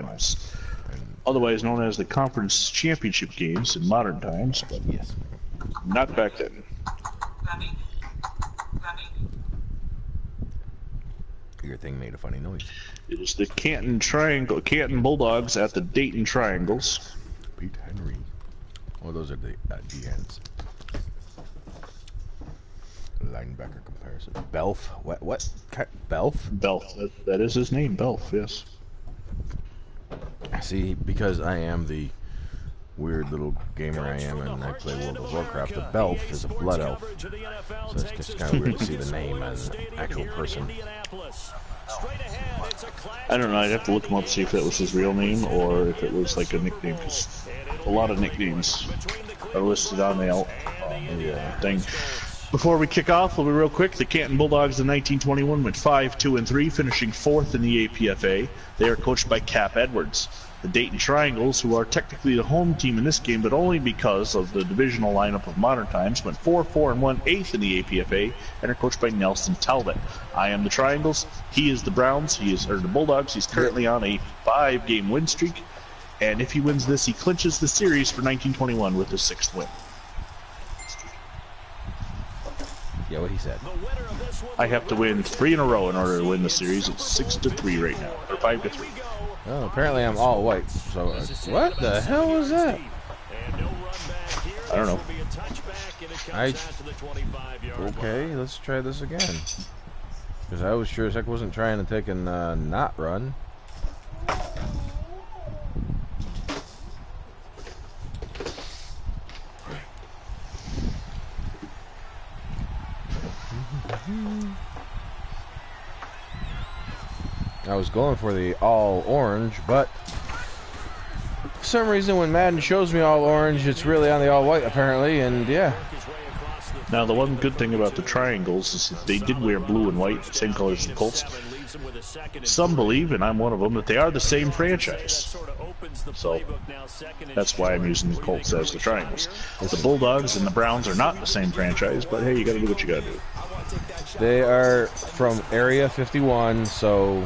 finals, otherwise known as the conference championship games in modern times, but yes, not back then. Your thing made a funny noise. It is the Caton Bulldogs at the Dayton Triangles. Pete Henry. Oh, those are the DNs. Linebacker comparison. Belf? What? Belf? Belf. That is his name, Belf, yes. See, because I am the weird little gamer I am and I play World of Warcraft, the Belf is a blood elf. So it's just kind of weird to see the name as an actual person. I don't know, I'd have to look him up to see if that was his real name or if it was like a nickname, because a lot of nicknames are listed on the thing. Before we kick off, we'll be real quick. The Caton Bulldogs in 1921 went 5-2-3, finishing 4th in the APFA. They are coached by Cap Edwards. The Dayton Triangles, who are technically the home team in this game, but only because of the divisional lineup of modern times, went 4-4-1, 8th in the APFA, and are coached by Nelson Talbot. I am the Triangles. He is the Browns. The Bulldogs. He's currently on a 5-game win streak, and if he wins this, he clinches the series for 1921 with his 6th win. Yeah, what he said. I have to win 3 in a row in order to win the series. It's 6-3 right now, or 5-3. Oh, apparently I'm all white. So, what the hell was that? I don't know. Okay, let's try this again. Because I was sure as heck wasn't trying to take a not run. I was going for the all orange, but for some reason when Madden shows me all orange, it's really on the all white apparently, and yeah. Now the one good thing about the Triangles is that they did wear blue and white, same colors as the Colts. Some believe, and I'm one of them, that they are the same franchise. So that's why I'm using the Colts as the Triangles. The Bulldogs and the Browns are not the same franchise, but hey, you gotta do what you gotta do. They are from Area 51, so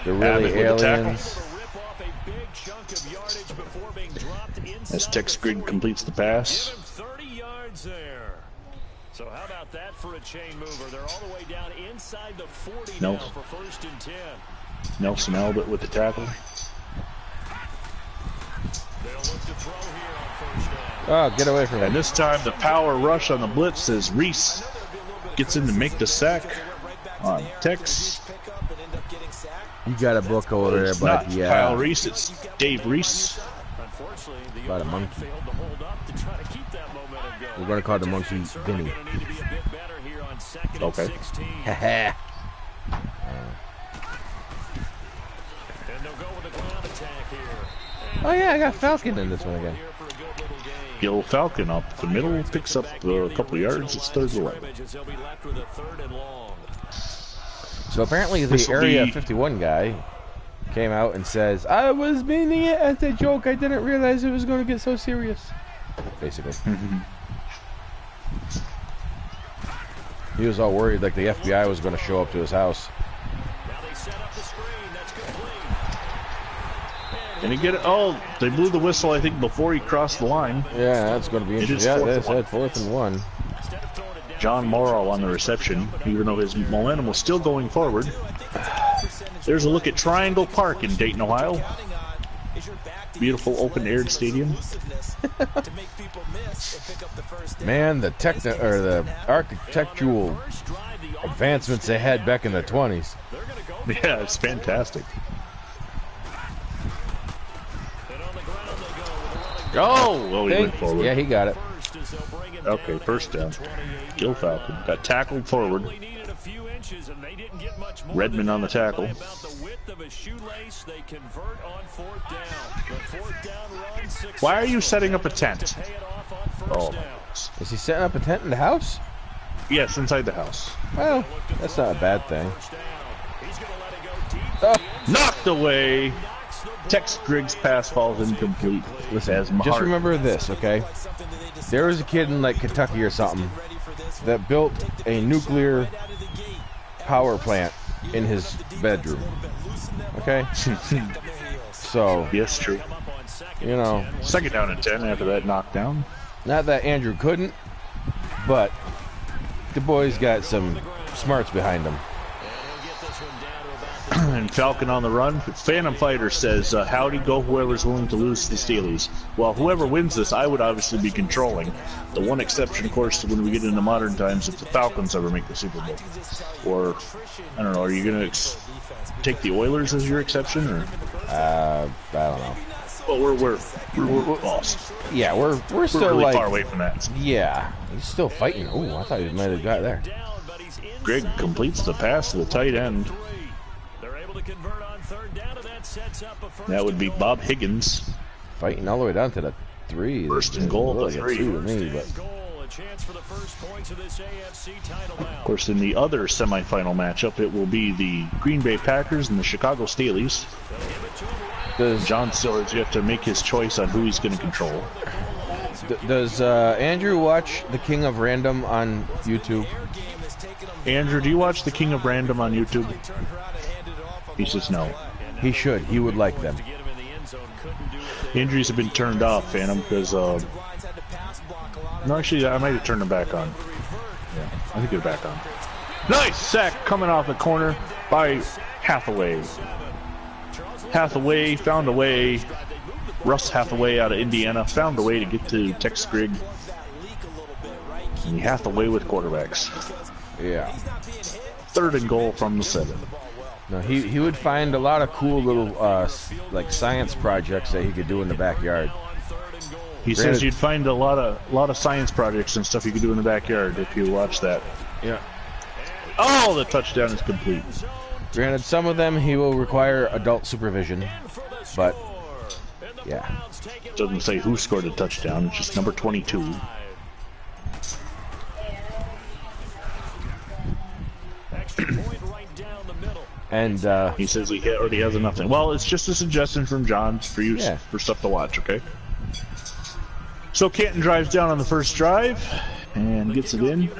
they're really aliens. As Tex Grigg completes the pass. So how about that for a chain mover? They're all the way down inside the 40 now for 1st and 10. Nelson Albert with the tackle. They'll look to throw here on 1st down. Oh, get away from him. And this time the power rush on the blitz as Reese gets in to make the sack on Tex. You got a book over there, It's bud. not Yeah. Kyle Reese, it's Dave Reese. About a monkey. We're going to call the monkey Vinny. Okay. Haha. Oh yeah, I got Falcon in this one again. Gil Falcon up the middle, picks up a couple of yards, it's 3rd and 11. So apparently the Area 51 guy came out and says, I was meaning it as a joke, I didn't realize it was going to get so serious. Basically. He was all worried like the FBI was going to show up to his house. And he get it? Oh, they blew the whistle, I think, before he crossed the line. Yeah, that's going to be interesting. Yeah, they said 4th and 1. John Morrow on the reception, even though his momentum was still going forward. There's a look at Triangle Park in Dayton, Ohio. Beautiful open-aired stadium. Man, the architectural advancements they had back in the 20s. Yeah, it's fantastic. Oh, he went forward. Yeah, he got it. Okay, 1st down. Gil Falcon got tackled forward. Redmond on the tackle. Why are you setting up a tent? Oh, is he setting up a tent in the house? Yes, inside the house. Well, that's not a bad thing. Oh, knocked away. Tex Griggs' pass falls incomplete. Listen, just remember this, okay? There was a kid in like Kentucky or something that built a nuclear power plant in his bedroom. Okay? So, yes, true. you know. Second down and 10 after that knockdown. Not that Andrew couldn't, but the boys got some smarts behind them. And Falcon on the run. Phantom Fighter says, howdy, go whoever's willing to lose to the Steelies. Well, whoever wins this, I would obviously be controlling. The one exception, of course, when we get into modern times, if the Falcons ever make the Super Bowl. Or, I don't know, are you going to take the Oilers as your exception? Or? I don't know. Well, we're lost. Yeah, we're still really like, far away from that. Yeah, he's still fighting. Oh, I thought he might have got there. Greg completes the pass to the tight end. That would be Bob Higgins. Fighting all the way down to the 3. First and goal like to 3. 2 to me, but. Of course, in the other semifinal matchup, it will be the Green Bay Packers and the Chicago Steelies. John still has yet to make his choice on who he's going to control. Does Andrew watch The King of Random on YouTube? Andrew, do you watch The King of Random on YouTube? He says no. He should. He would like them. Injuries have been turned off, Phantom, because no, actually, I might have turned them back on. Yeah, I think they're back on. Nice sack coming off the corner by Hathaway. Hathaway found a way. Russ Hathaway out of Indiana found a way to get to Tex Grigg. And he Hathaway with quarterbacks. Yeah. Third and goal from the 7. No, he would find a lot of cool little like science projects that he could do in the backyard. He says you'd find a lot of science projects and stuff you could do in the backyard if you watch that. Yeah. Oh, the touchdown is complete. Granted, some of them he will require adult supervision, but yeah. Doesn't say who scored a touchdown. It's just number 22. And he says he already has enough. Well, it's just a suggestion from John for you for stuff to watch. Okay. So Canton drives down on the first drive and gets it in.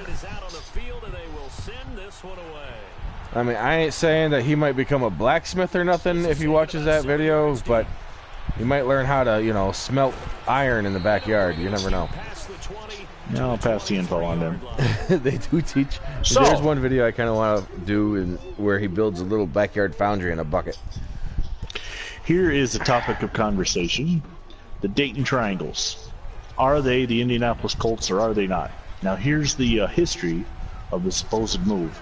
I mean, I ain't saying that he might become a blacksmith or nothing if he watches that video, but he might learn how to, you know, smelt iron in the backyard. You never know. No, I'll pass the info on them. They do teach. So, there's one video I kind of want to do where he builds a little backyard foundry in a bucket. Here is the topic of conversation. The Dayton Triangles. Are they the Indianapolis Colts or are they not? Now here's the history of the supposed move.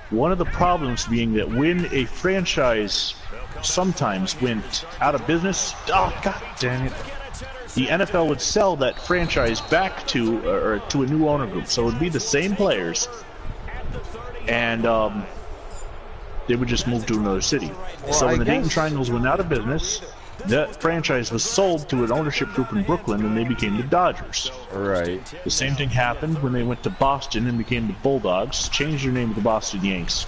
One of the problems being that when a franchise sometimes went out of business, oh god dang it, the NFL would sell that franchise back to a new owner group. So it would be the same players, and they would just move to another city. Well, so when the Dayton Triangles went out of business, that franchise was sold to an ownership group in Brooklyn, and they became the Dodgers. Right. The same thing happened when they went to Boston and became the Bulldogs, changed their name to the Boston Yanks.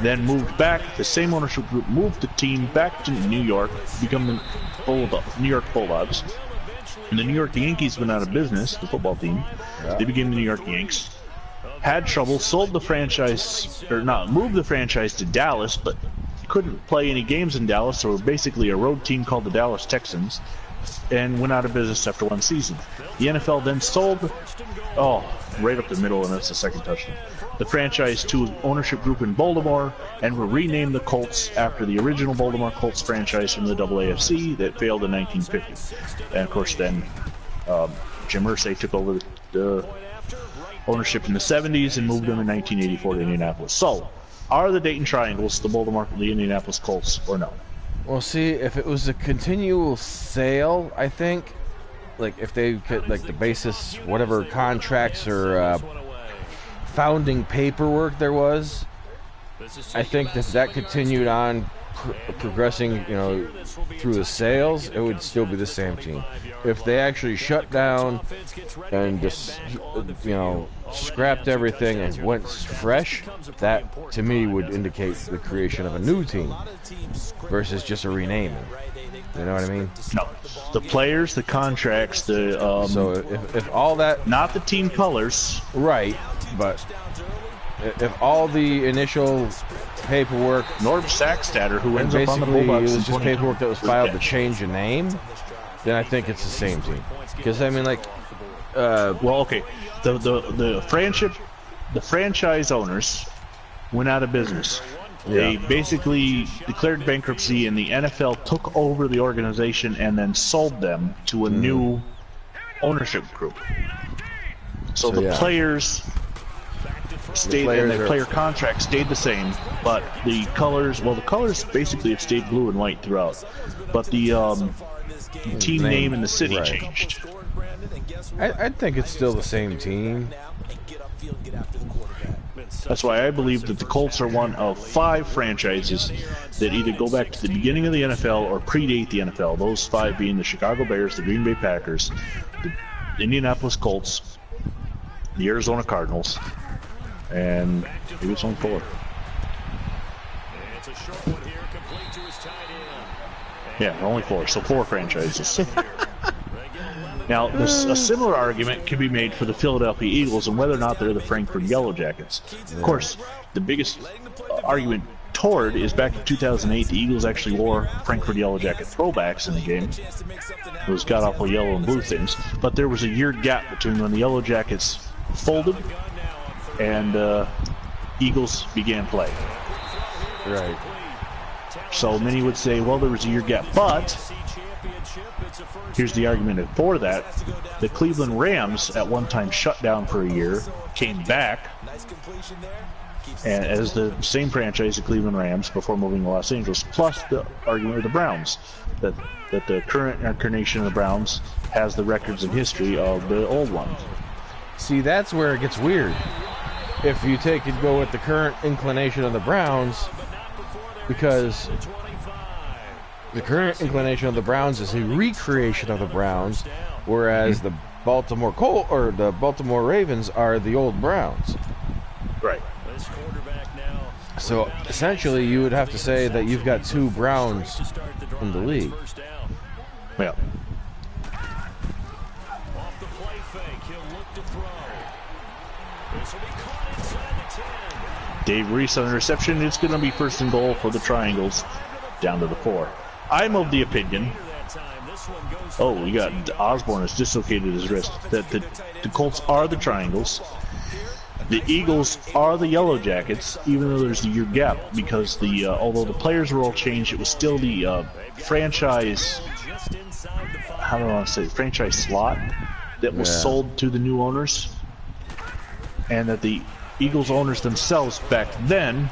Then moved back, the same ownership group moved the team back to New York, become the New York Bulldogs. And the New York Yankees went out of business, the football team. Yeah. They became the New York Yanks. Had trouble, sold the franchise, or not, moved the franchise to Dallas, but couldn't play any games in Dallas, so were basically a road team called the Dallas Texans, and went out of business after one season. The NFL then sold, right up the middle, and that's the second touchdown, the franchise to an ownership group in Baltimore, and will rename the Colts after the original Baltimore Colts franchise from the AAFC that failed in 1950. And of course then Jim Irsay took over the ownership in the 70s and moved them in 1984 to Indianapolis. So, are the Dayton Triangles the Indianapolis Colts or no? Well, see, if it was a continual sale, I think, like if they could, like the basis, whatever contracts or founding paperwork there was, I think that continued on progressing, you know, through the sales, it would still be the same team. If they actually shut down and just, you know, scrapped everything and went fresh, that to me would indicate the creation of a new team versus just a renaming. You know what I mean? No, the players, the contracts, the so if all that, not the team colors, right? But if all the initial paperwork. Norm Sackstadter, who And ends up on the basically, Bulldogs. it was just paperwork that was filed to change a name. Then I think it's the same team. Because I mean, like, well, okay, the franchise owners went out of business. They basically declared bankruptcy, and the NFL took over the organization and then sold them to a new ownership group. So the players stayed, and the player contract stayed the same, but the colors, well, the colors basically have stayed blue and white throughout, but the team name and the city changed. I think it's still the same team. That's why I believe that the Colts are one of 5 franchises that either go back to the beginning of the NFL or predate the NFL. Those 5 being the Chicago Bears, the Green Bay Packers, the Indianapolis Colts, the Arizona Cardinals, and maybe it's only 4. Yeah, only 4. So 4 franchises. Now, a similar argument can be made for the Philadelphia Eagles and whether or not they're the Frankfurt Yellow Jackets. Of course, the biggest argument toward is back in 2008, the Eagles actually wore Frankfurt Yellow Jacket throwbacks in the game. Those god-awful yellow and blue things. But there was a year gap between when the Yellow Jackets folded and Eagles began play. Right. So many would say, well, there was a year gap, but here's the argument for that. The Cleveland Rams at one time shut down for a year, came back, and as the same franchise, the Cleveland Rams, before moving to Los Angeles, plus the argument with the Browns, that the current incarnation of the Browns has the records and history of the old ones. See, that's where it gets weird. If you take and go with the current inclination of the Browns, because the current inclination of the Browns is a recreation of the Browns, whereas the Baltimore Ravens are the old Browns. Right. So essentially, you would have to say that you've got 2 Browns in the league. Yeah. Dave Reese on the reception. It's going to be 1st and goal for the Triangles, down to the 4. I'm of the opinion. Oh, we got Osborne has dislocated his wrist. That the Colts are the Triangles. The Eagles are the Yellow Jackets, even though there's a year gap, because although the players were all changed, it was still the franchise. How do I want to say? Franchise slot that was sold to the new owners, and that the Eagles owners themselves back then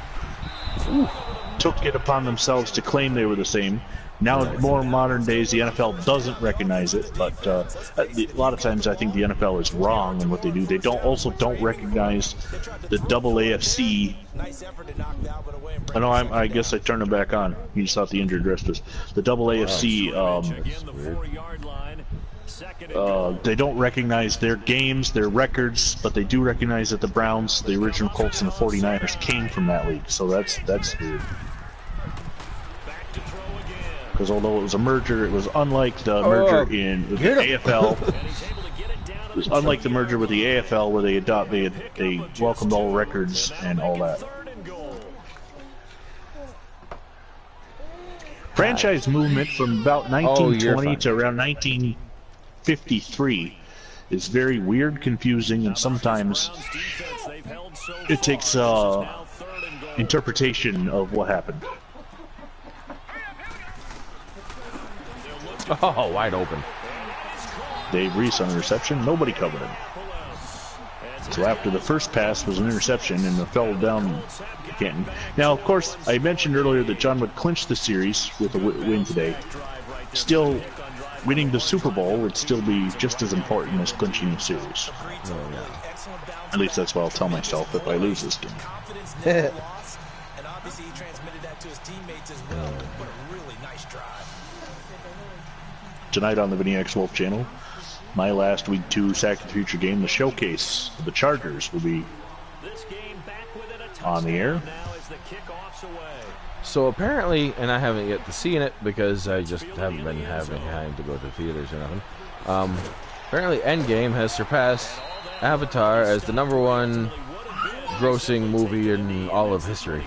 took it upon themselves to claim they were the same. Now, more modern days, the NFL doesn't recognize it, but a lot of times I think the NFL is wrong in what they do. They don't recognize the double AFC. I know. I guess I turned it back on. You just thought the injured wrist was the double AFC. They don't recognize their games, their records, but they do recognize that the Browns, the original Colts, and the 49ers came from that league. So that's weird. Because although it was a merger, it was unlike the merger with the AFL. It was unlike the merger with the AFL, where they welcomed all records and all that. Franchise movement from about 1920 to around 1953 is very weird, confusing, and sometimes it takes interpretation of what happened. Oh, wide open. Dave Reese on the reception. Nobody covered him. So after the first pass was an interception and it fell down Canton. Now, of course, I mentioned earlier that John would clinch the series with a win today. Still, winning the Super Bowl would still be just as important as clinching the series. At least that's what I'll tell myself if I lose this game. Tonight on the Viniax Wolf channel, my last Week 2 Sack of the Future game, the showcase of the Chargers, will be on the air. So apparently, and I haven't yet seen it because I just haven't been having time to go to theaters or nothing. Apparently, Endgame has surpassed Avatar as the #1 grossing movie in all of history.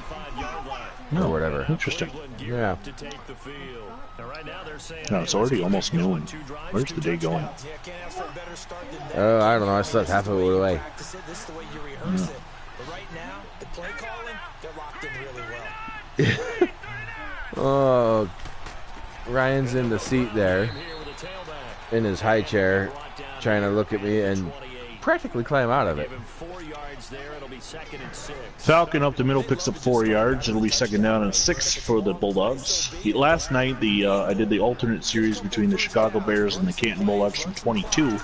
or whatever. Interesting. Yeah. No, it's already almost noon. Where's the day going? I don't know. I slept half of it away. Oh, Ryan's in the seat there, in his high chair, trying to look at me and practically climb out of it. Falcon up the middle picks up 4 yards. It'll be 2nd down and 6 for the Bulldogs. Last night, I did the alternate series between the Chicago Bears and the Caton Bulldogs from 22,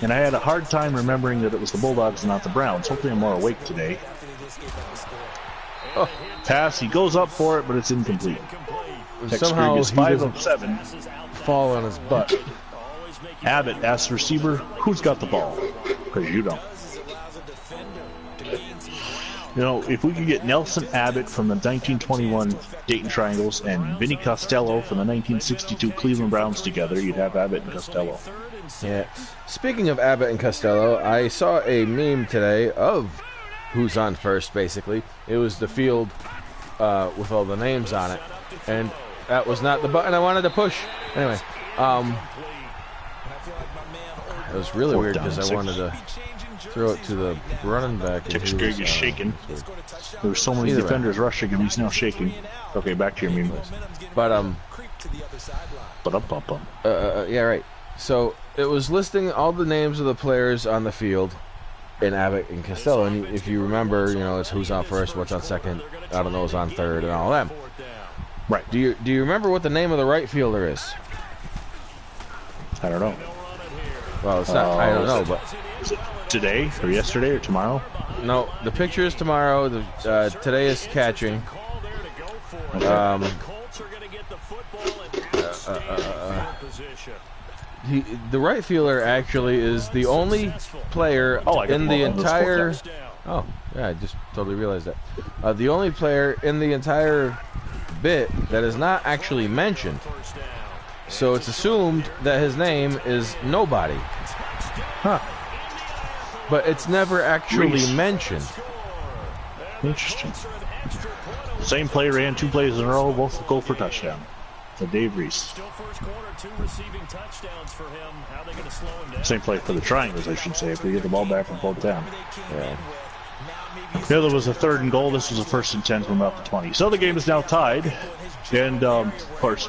and I had a hard time remembering that it was the Bulldogs and not the Browns. Hopefully I'm more awake today. Oh, pass, he goes up for it, but it's incomplete. Somehow is 5 of 7. Fall on his butt. Abbott asks receiver, who's got the ball? Because you don't. You know, if we could get Nelson Abbott from the 1921 Dayton Triangles and Vinny Costello from the 1962 Cleveland Browns together, you'd have Abbott and Costello. Yeah. Speaking of Abbott and Costello, I saw a meme today of who's on first, basically. It was the field with all the names on it. And that was not the button I wanted to push. Anyway, it was really weird because I wanted to throw it to the running back. Tick's Greg is shaking. There were so many defenders rushing him, he's now shaking. Okay, back to your meme. But, yeah, right. So, it was listing all the names of the players on the field in Abbott and Costello. And if you remember, you know, it's who's on first, what's on second, I don't know who's on third, and all that. Right. Do you remember what the name of the right fielder is? I don't know. Well, it's not. I don't know, but is it today or yesterday or tomorrow? No, the picture is tomorrow. Today is catching. Okay. The right fielder actually is the only player in the entire. Oh, yeah, I just totally realized that. The only player in the entire bit that is not actually mentioned. So it's assumed that his name is nobody. Huh. But it's never actually mentioned. Interesting. Same player ran 2 plays in a row, both go for touchdown. So Dave Reese. Same play for the Triangles, I should say, if we get the ball back from 4th down. Yeah. The other was a 3rd and goal. This was a 1st and 10 from about the 20. So the game is now tied. And, of course,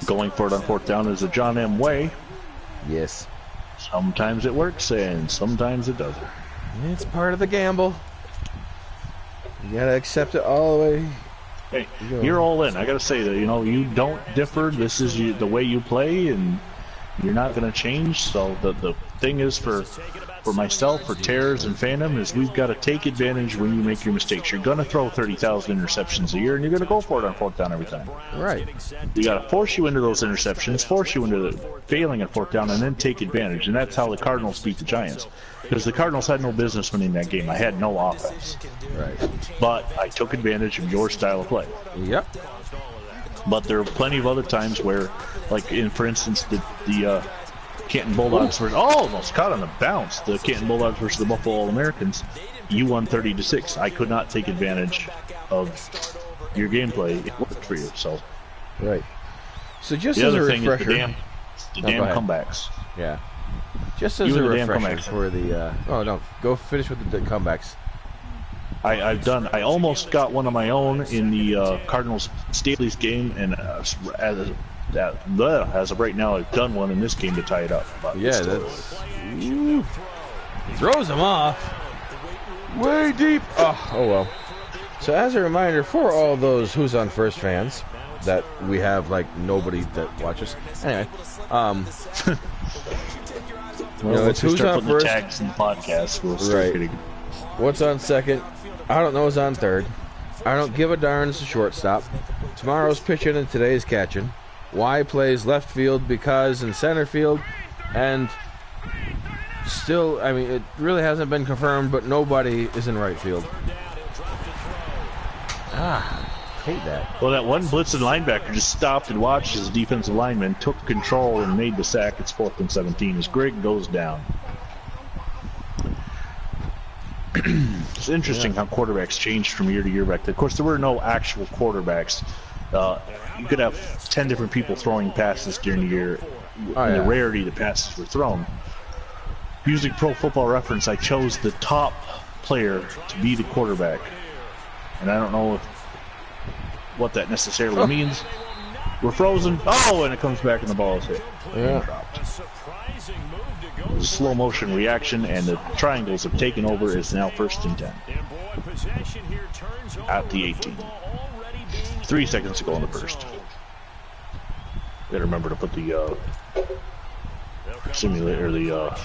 going for it on 4th down is a John M. way. Yes. Sometimes it works and sometimes it doesn't. It's part of the gamble. You gotta accept it all the way. Hey, you're all in. I gotta say that, you know, you don't differ. This is the way you play, and you're not gonna change. So the thing is for myself, for Tears and Phantom, is we've got to take advantage when you make your mistakes. You're gonna throw 30,000 interceptions a year, and you're gonna go for it on 4th down every time. Right. We gotta force you into those interceptions, force you into the failing at 4th down, and then take advantage. And that's how the Cardinals beat the Giants. Because the Cardinals had no business winning that game. I had no offense. Right. But I took advantage of your style of play. Yep. But there are plenty of other times where, like, for instance, the Caton Bulldogs were almost caught on the bounce. The Caton Bulldogs versus the Buffalo All-Americans. You won 30-6. I could not take advantage of your gameplay. It worked for you. So. Right. So just the as a other thing refresher, is the damn comebacks. Yeah. Just as a refresher for the. Oh no, go finish with the comebacks. I almost got one of my own in the Cardinals Staley's game, and as of right now, I've done one in this game to tie it up. But yeah, that's throws them off way deep. Oh well. So as a reminder for all those Who's on First fans that we have, like, nobody that watches. Anyway, well, it's who's on first. The tags in the podcast. We'll start getting. What's on second? I don't know who's on third. I don't give a darn as a shortstop. Tomorrow's pitching and today's catching. Y plays left field because in center field, and still, I mean, it really hasn't been confirmed, but nobody is in right field. Hate that. Well, that one blitzing linebacker just stopped and watched as the defensive lineman took control and made the sack. It's 4th and 17 as Greg goes down. It's interesting how quarterbacks changed from year to year back then. Of course, there were no actual quarterbacks. You could have 10 different people throwing passes during the year, and the rarity the passes were thrown. Using Pro Football Reference, I chose the top player to be the quarterback. And I don't know what that necessarily means. We're frozen. Oh, and it comes back and the ball is hit. And dropped. Slow motion reaction, and the Triangles have taken over. It's now 1st and 10 at the 18. 3 seconds to go in the first. Gotta remember to put the simulator, the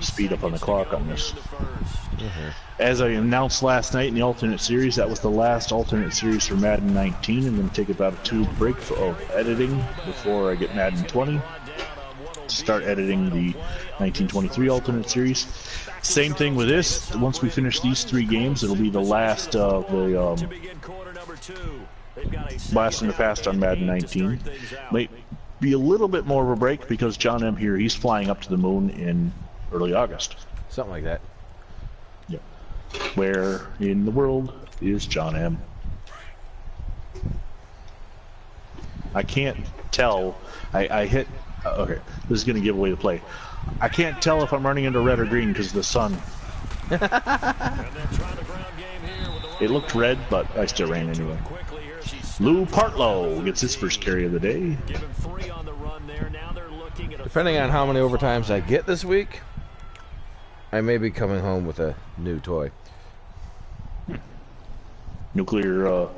speed up on the clock on this. As I announced last night in the alternate series, that was the last alternate series for Madden 19. I'm going to take about a 2 break of editing before I get Madden 20. Start editing the 1923 alternate series. Same thing with this. Once we finish these 3 games, it'll be the last of the blast in the past on Madden 19. Might be a little bit more of a break because John M. here, he's flying up to the moon in early August. Something like that. Yeah. Where in the world is John M? I can't tell. I hit... okay, this is going to give away the play. I can't tell if I'm running into red or green because of the sun. It looked red, but I still ran anyway. Lou Partlow gets his first carry of the day. Depending on how many overtimes I get this week, I may be coming home with a new toy. Nuclear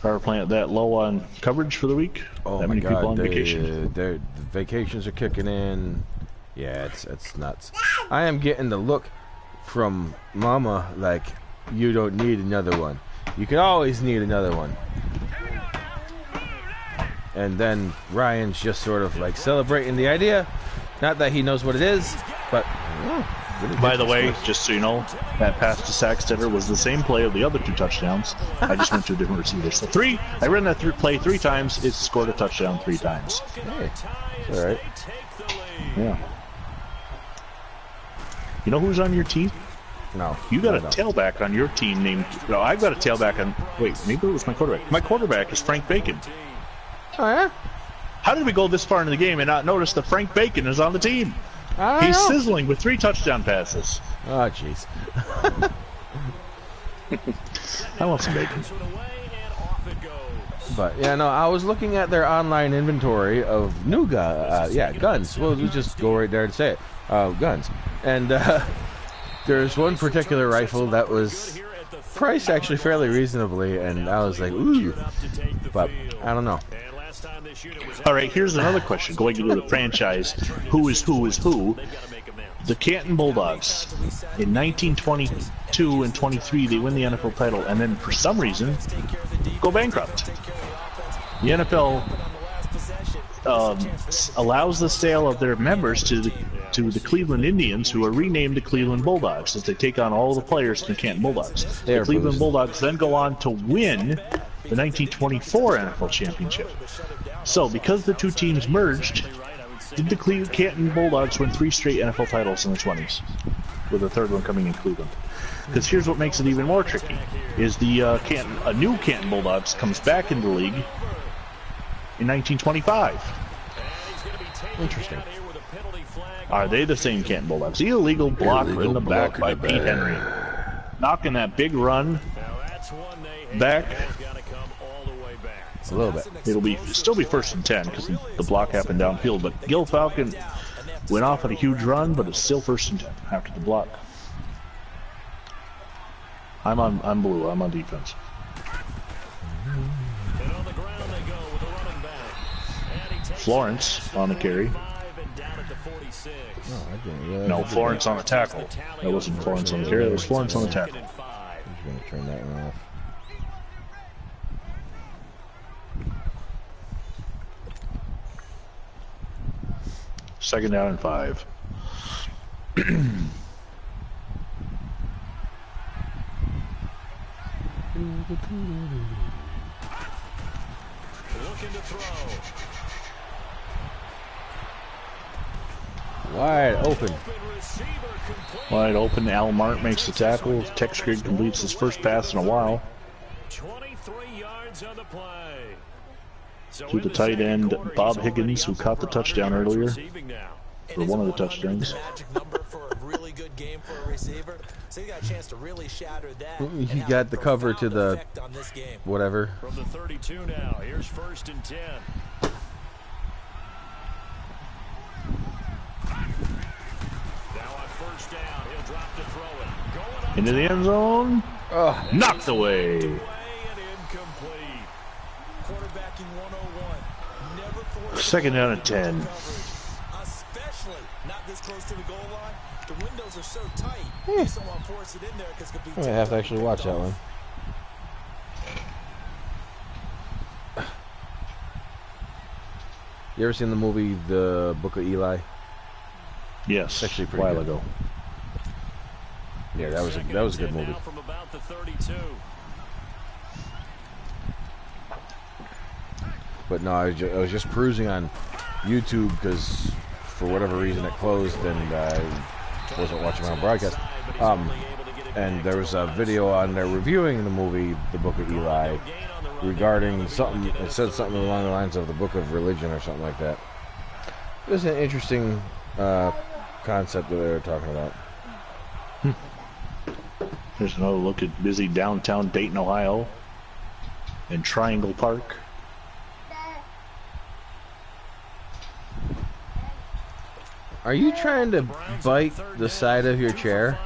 power plant that low on coverage for the week? Oh that my many God, people on vacation? The vacations are kicking in. Yeah, it's nuts. I am getting the look from Mama like, you don't need another one. You can always need another one. And then Ryan's just sort of like celebrating the idea. Not that he knows what it is, but... By the way, just so you know, that pass to Sackstetter was the same play of the other 2 touchdowns. I just went to a different receiver. So I ran that play 3 times. It scored a touchdown 3 times. Hey, it's all right. Yeah. You know who's on your team? No. You got a tailback on your team named... No, I've got a tailback on... Wait, maybe it was my quarterback. My quarterback is Frank Bacon. Oh, yeah? How did we go this far into the game and not notice that Frank Bacon is on the team? He's sizzling with 3 touchdown passes. Oh, jeez. I want some bacon. But, yeah, no, I was looking at their online inventory of new guns. Well, we just go right there and say it. Guns. And there's one particular rifle that was priced actually fairly reasonably, and I was like, ooh. But, I don't know. All right, here's another question. Going into the franchise, who is who? The Caton Bulldogs. In 1922 and 23, they win the NFL title, and then for some reason, go bankrupt. The NFL allows the sale of their members to the Cleveland Indians, who are renamed the Cleveland Bulldogs, as they take on all the players from the Caton Bulldogs. The Cleveland Bulldogs then go on to win the 1924 NFL Championship. So, because the 2 teams merged, did the Caton Bulldogs win 3 straight NFL titles in the 20s, with the 3rd one coming in Cleveland? Because here's what makes it even more tricky: is the new Caton Bulldogs comes back into the league in 1925. Interesting. Are they the same Caton Bulldogs? The illegal block in the back by Pete Henry, knocking that big run back. A little bit. It'll still be 1st and 10 because the block happened downfield. But Gil Falcon went off on a huge run, but it's still 1st and 10 after the block. I'm blue. I'm on defense. Florence on the carry. No, Florence on the tackle. That wasn't Florence on the carry. That was Florence on the tackle. I'm going to turn that one off. Second down and 5. Looking to throw. Wide open. Wide open. Al Mart makes the tackle. Tex Grigg completes his first pass in a while. 23 yards on the play. To the tight end, Bob Higgins, who caught the touchdown earlier. For one of the touchdowns. He got the cover to the whatever. From the 32 now, here's 1st and 10. Now on 1st down, he'll drop to throw it. Into the end zone. Oh. Knocked away. And incomplete. Quarterbacking 101. Never force 2nd down and 10. Especially not this close to the goal line. The windows are so tight. Someone force it in there because it could be. I have to actually watch that one. You ever seen the movie The Book of Eli? Yes, Actually, a while ago. Yeah, that was a good movie. From about the 32. But no, I was just perusing on YouTube because for whatever reason it closed and I wasn't watching my own broadcast. And there was a video on there reviewing the movie The Book of Eli regarding something. It said something along the lines of the Book of Religion or something like that. It was an interesting concept that they were talking about. There's another look at busy downtown Dayton, Ohio, in Triangle Park. Are you trying to bite the side of your chair?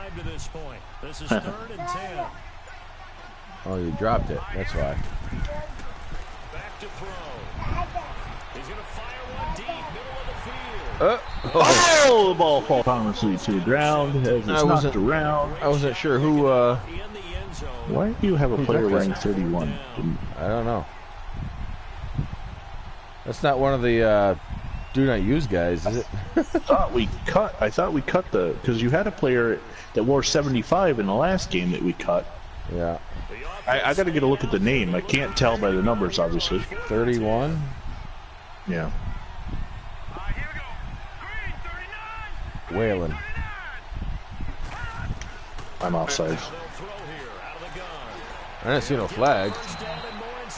This is 3rd and 10. Oh, you dropped it. That's why. Back to throw. He's going to fire one deep, middle of the field. Oh, the ball falls harmlessly to the ground as it's knocked around. I wasn't sure who. In the end zone. Why do you have a player wearing 31? I don't know. That's not one of the do not use guys, is it? I thought we cut the, because you had a player that wore 75 in the last game that we cut. Yeah. I got to get a look at the name. I can't tell by the numbers, obviously. 31. Yeah. Whalen. I'm offside. I didn't see no flag.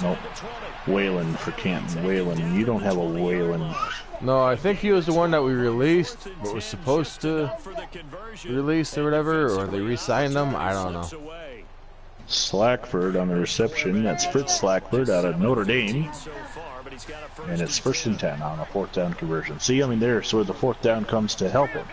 Nope. Whalen for Canton. Whalen. You don't have a Whalen. No, I think he was the one that we released, but was supposed to release or whatever, or they re-signed him. I don't know. Slackford on the reception. That's Fritz Slackford out of Notre Dame. And it's 1st and 10 on a 4th down conversion. See, I mean, there's where the 4th down comes to help him.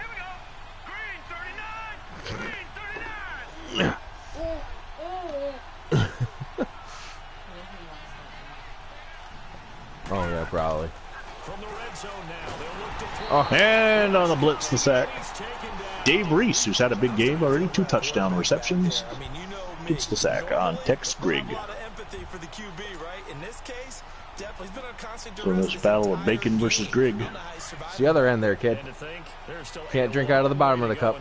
Oh, yeah, probably. Oh, and on the blitz, the sack. Dave Reese, who's had a big game already, 2 touchdown receptions, gets the sack on Tex Grigg. So in this battle of Bacon versus Grigg. It's the other end there, kid. Can't drink out of the bottom of the cup.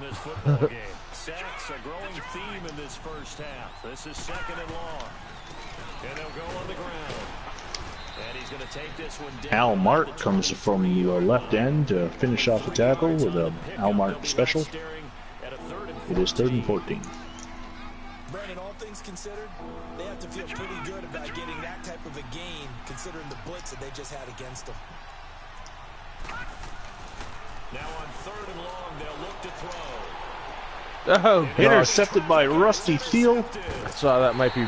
Sacks a growing theme in this first half. This is 2nd and long. And they'll go on the ground. And he's going to take this one down. Al Mart comes from your left end to finish off the tackle with a Al Mart special. It is 3rd and 14. Brandon, all things considered, they have to feel pretty good about getting that type of a gain, considering the blitz that they just had against them. Now on 3rd and long, they'll look to throw. Oh, Intercepted by Rusty Thiel. I saw that might be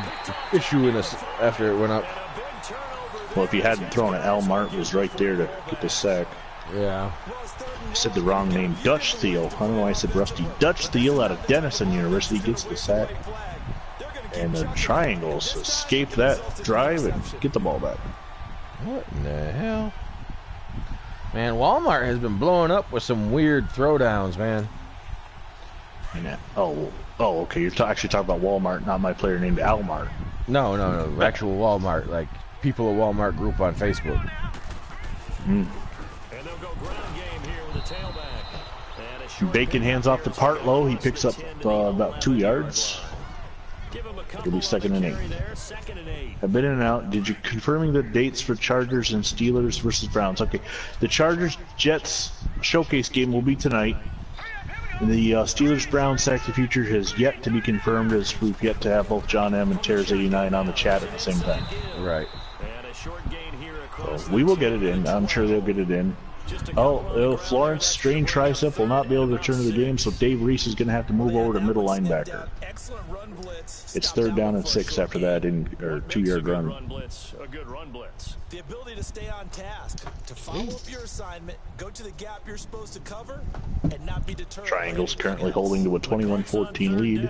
issue in us after it went up. Well, if you hadn't thrown it, Al Mart was right there to get the sack. Yeah. I said the wrong name. Dutch Thiel. I don't know why I said Rusty. Dutch Thiel out of Denison University gets the sack. And the Triangles escape that drive and get the ball back. What in the hell? Man, Walmart has been blowing up with some weird throwdowns, man. Oh, okay. You're actually talking about Walmart, not my player named Al Mart. No. Actual Walmart, like people at Walmart group on Facebook. And they'll go ground game here with a tailback. Bacon hands off to Partlow. He picks up about 2 yards. It'll be 2nd and 8. I've been in and out. Did you confirming the dates for Chargers and Steelers versus Browns? Okay, the Chargers-Jets showcase game will be tonight. And the Steelers-Browns Sack the Future has yet to be confirmed, as we've yet to have both John M. and Tears89 on the chat at the same time. Right. So we will get it in. I'm sure they'll get it in. Oh, Florence, strained tricep, will not be able to return to the game, so Dave Reese is going to have to move over to middle linebacker. It's 3rd down and 6 after that, or 2-yard run. The ability to stay on task, to follow up your assignment, go to the gap you're supposed to cover, and not be deterred. Triangles currently holding to a 21-14 lead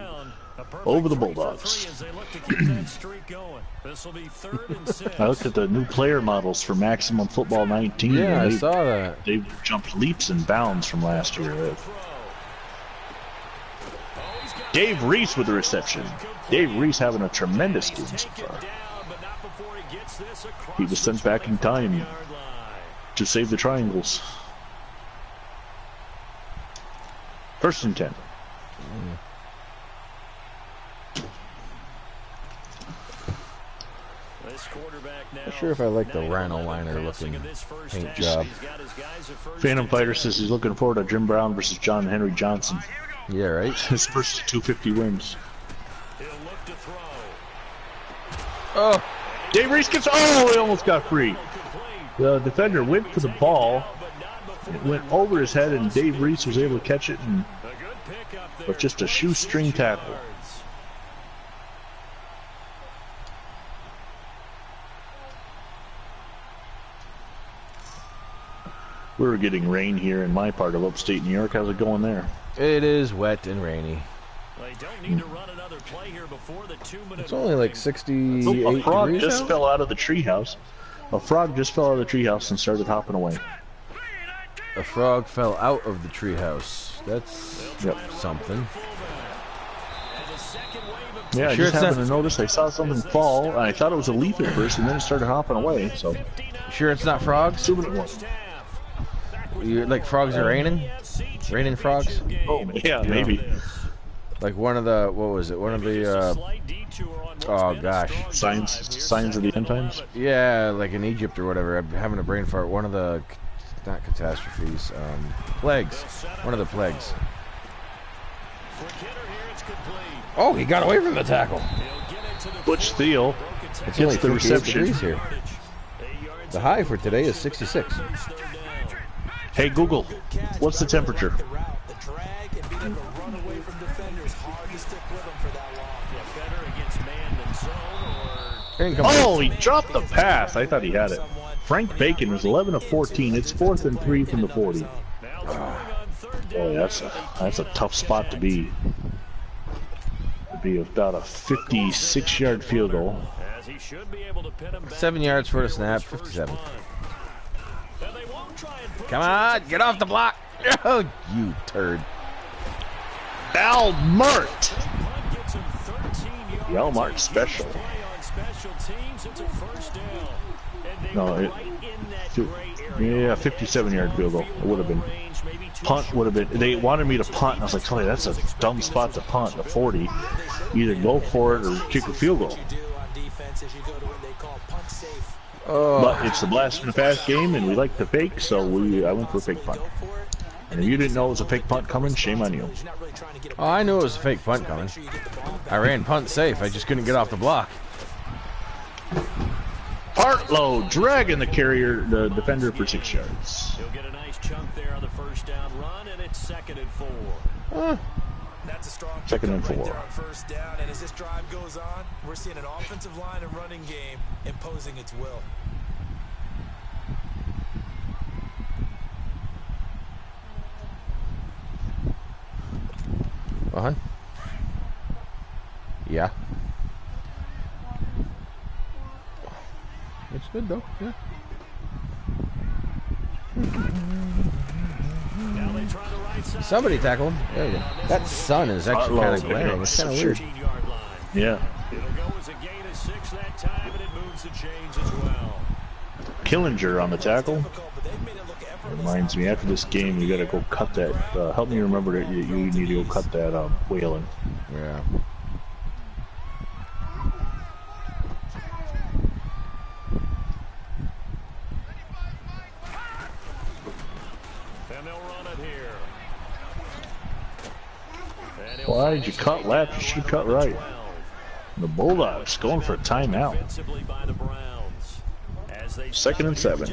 over the Bulldogs. I looked at the new player models for Maximum Football 19. Yeah, I saw that. They've jumped leaps and bounds from last year. Dave Reese with the reception. Dave Reese having a tremendous game so far. He was sent back in time to save the Triangles. 1st and 10. Not sure if I like the Rhino Liner looking paint job. Phantom Fighter says he's looking forward to Jim Brown versus John Henry Johnson. Yeah, right? His first 250 wins. Oh! Dave Reese gets... Oh, he almost got free. The defender went for the ball. It went over his head, and Dave Reese was able to catch it, but just a shoestring tackle. We were getting rain here in my part of upstate New York. How's it going there? It is wet and rainy. It's only like 68 a frog degrees just out? fell out of the treehouse. A frog just fell out of the treehouse and started hopping away. A frog fell out of the treehouse. That's something. Yeah, I just happened to notice. I saw something fall, and I thought it was a leaf at first, and then it started hopping away. So, sure it's not frogs? assuming it was. You like frogs are raining? Raining frogs? Oh, yeah, maybe. Like one of the, what was it? One of the, oh gosh. Signs of the end times? Yeah, like in Egypt or whatever. I'm having a brain fart. One of the, not catastrophes, plagues. One of the plagues. Oh, he got away from the tackle. Butch Thiel gets the reception. Here. The high for today is 66. Hey Google, what's the temperature? Oh, he dropped the pass. I thought he had it. Frank Bacon was 11 of 14. It's 4th and 3 from the 40. Oh, that's a tough spot to be. It'd be about a 56-yard field goal. 7 yards for the snap, 57. Come on, get off the block. Oh, you turd. Al Mart. The Al Mart special. No, yeah, 57-yard field goal. It would have been. Punt would have been. They wanted me to punt, and I was like, "Tony, that's a dumb spot to punt. The 40. Either go for it or kick a field goal." But it's the blast from the past game, and we like to fake, so I went for a fake punt. And if you didn't know it was a fake punt coming, shame on you. Oh, I knew it was a fake punt coming. I ran punt safe. I just couldn't get off the block. Partlow dragging the defender for 6 yards. He'll get a nice chunk there on the first down run, and it's 2nd and 4. That's a strong 2nd and 4. right there on first down, and as this drive goes on, we're seeing an offensive line and running game imposing its will. Yeah. It's good though. Yeah. Somebody tackle him. There you go. That sun is actually kind of glaring. It's kind of weird. Yeah. Killinger on the tackle. Reminds me, after this game, you got to go cut that. Help me remember that you need to go cut that Whalen. Yeah. they'll run it here. Why did you cut left? You should have cut right. The Bulldogs going for a timeout. 2nd and 7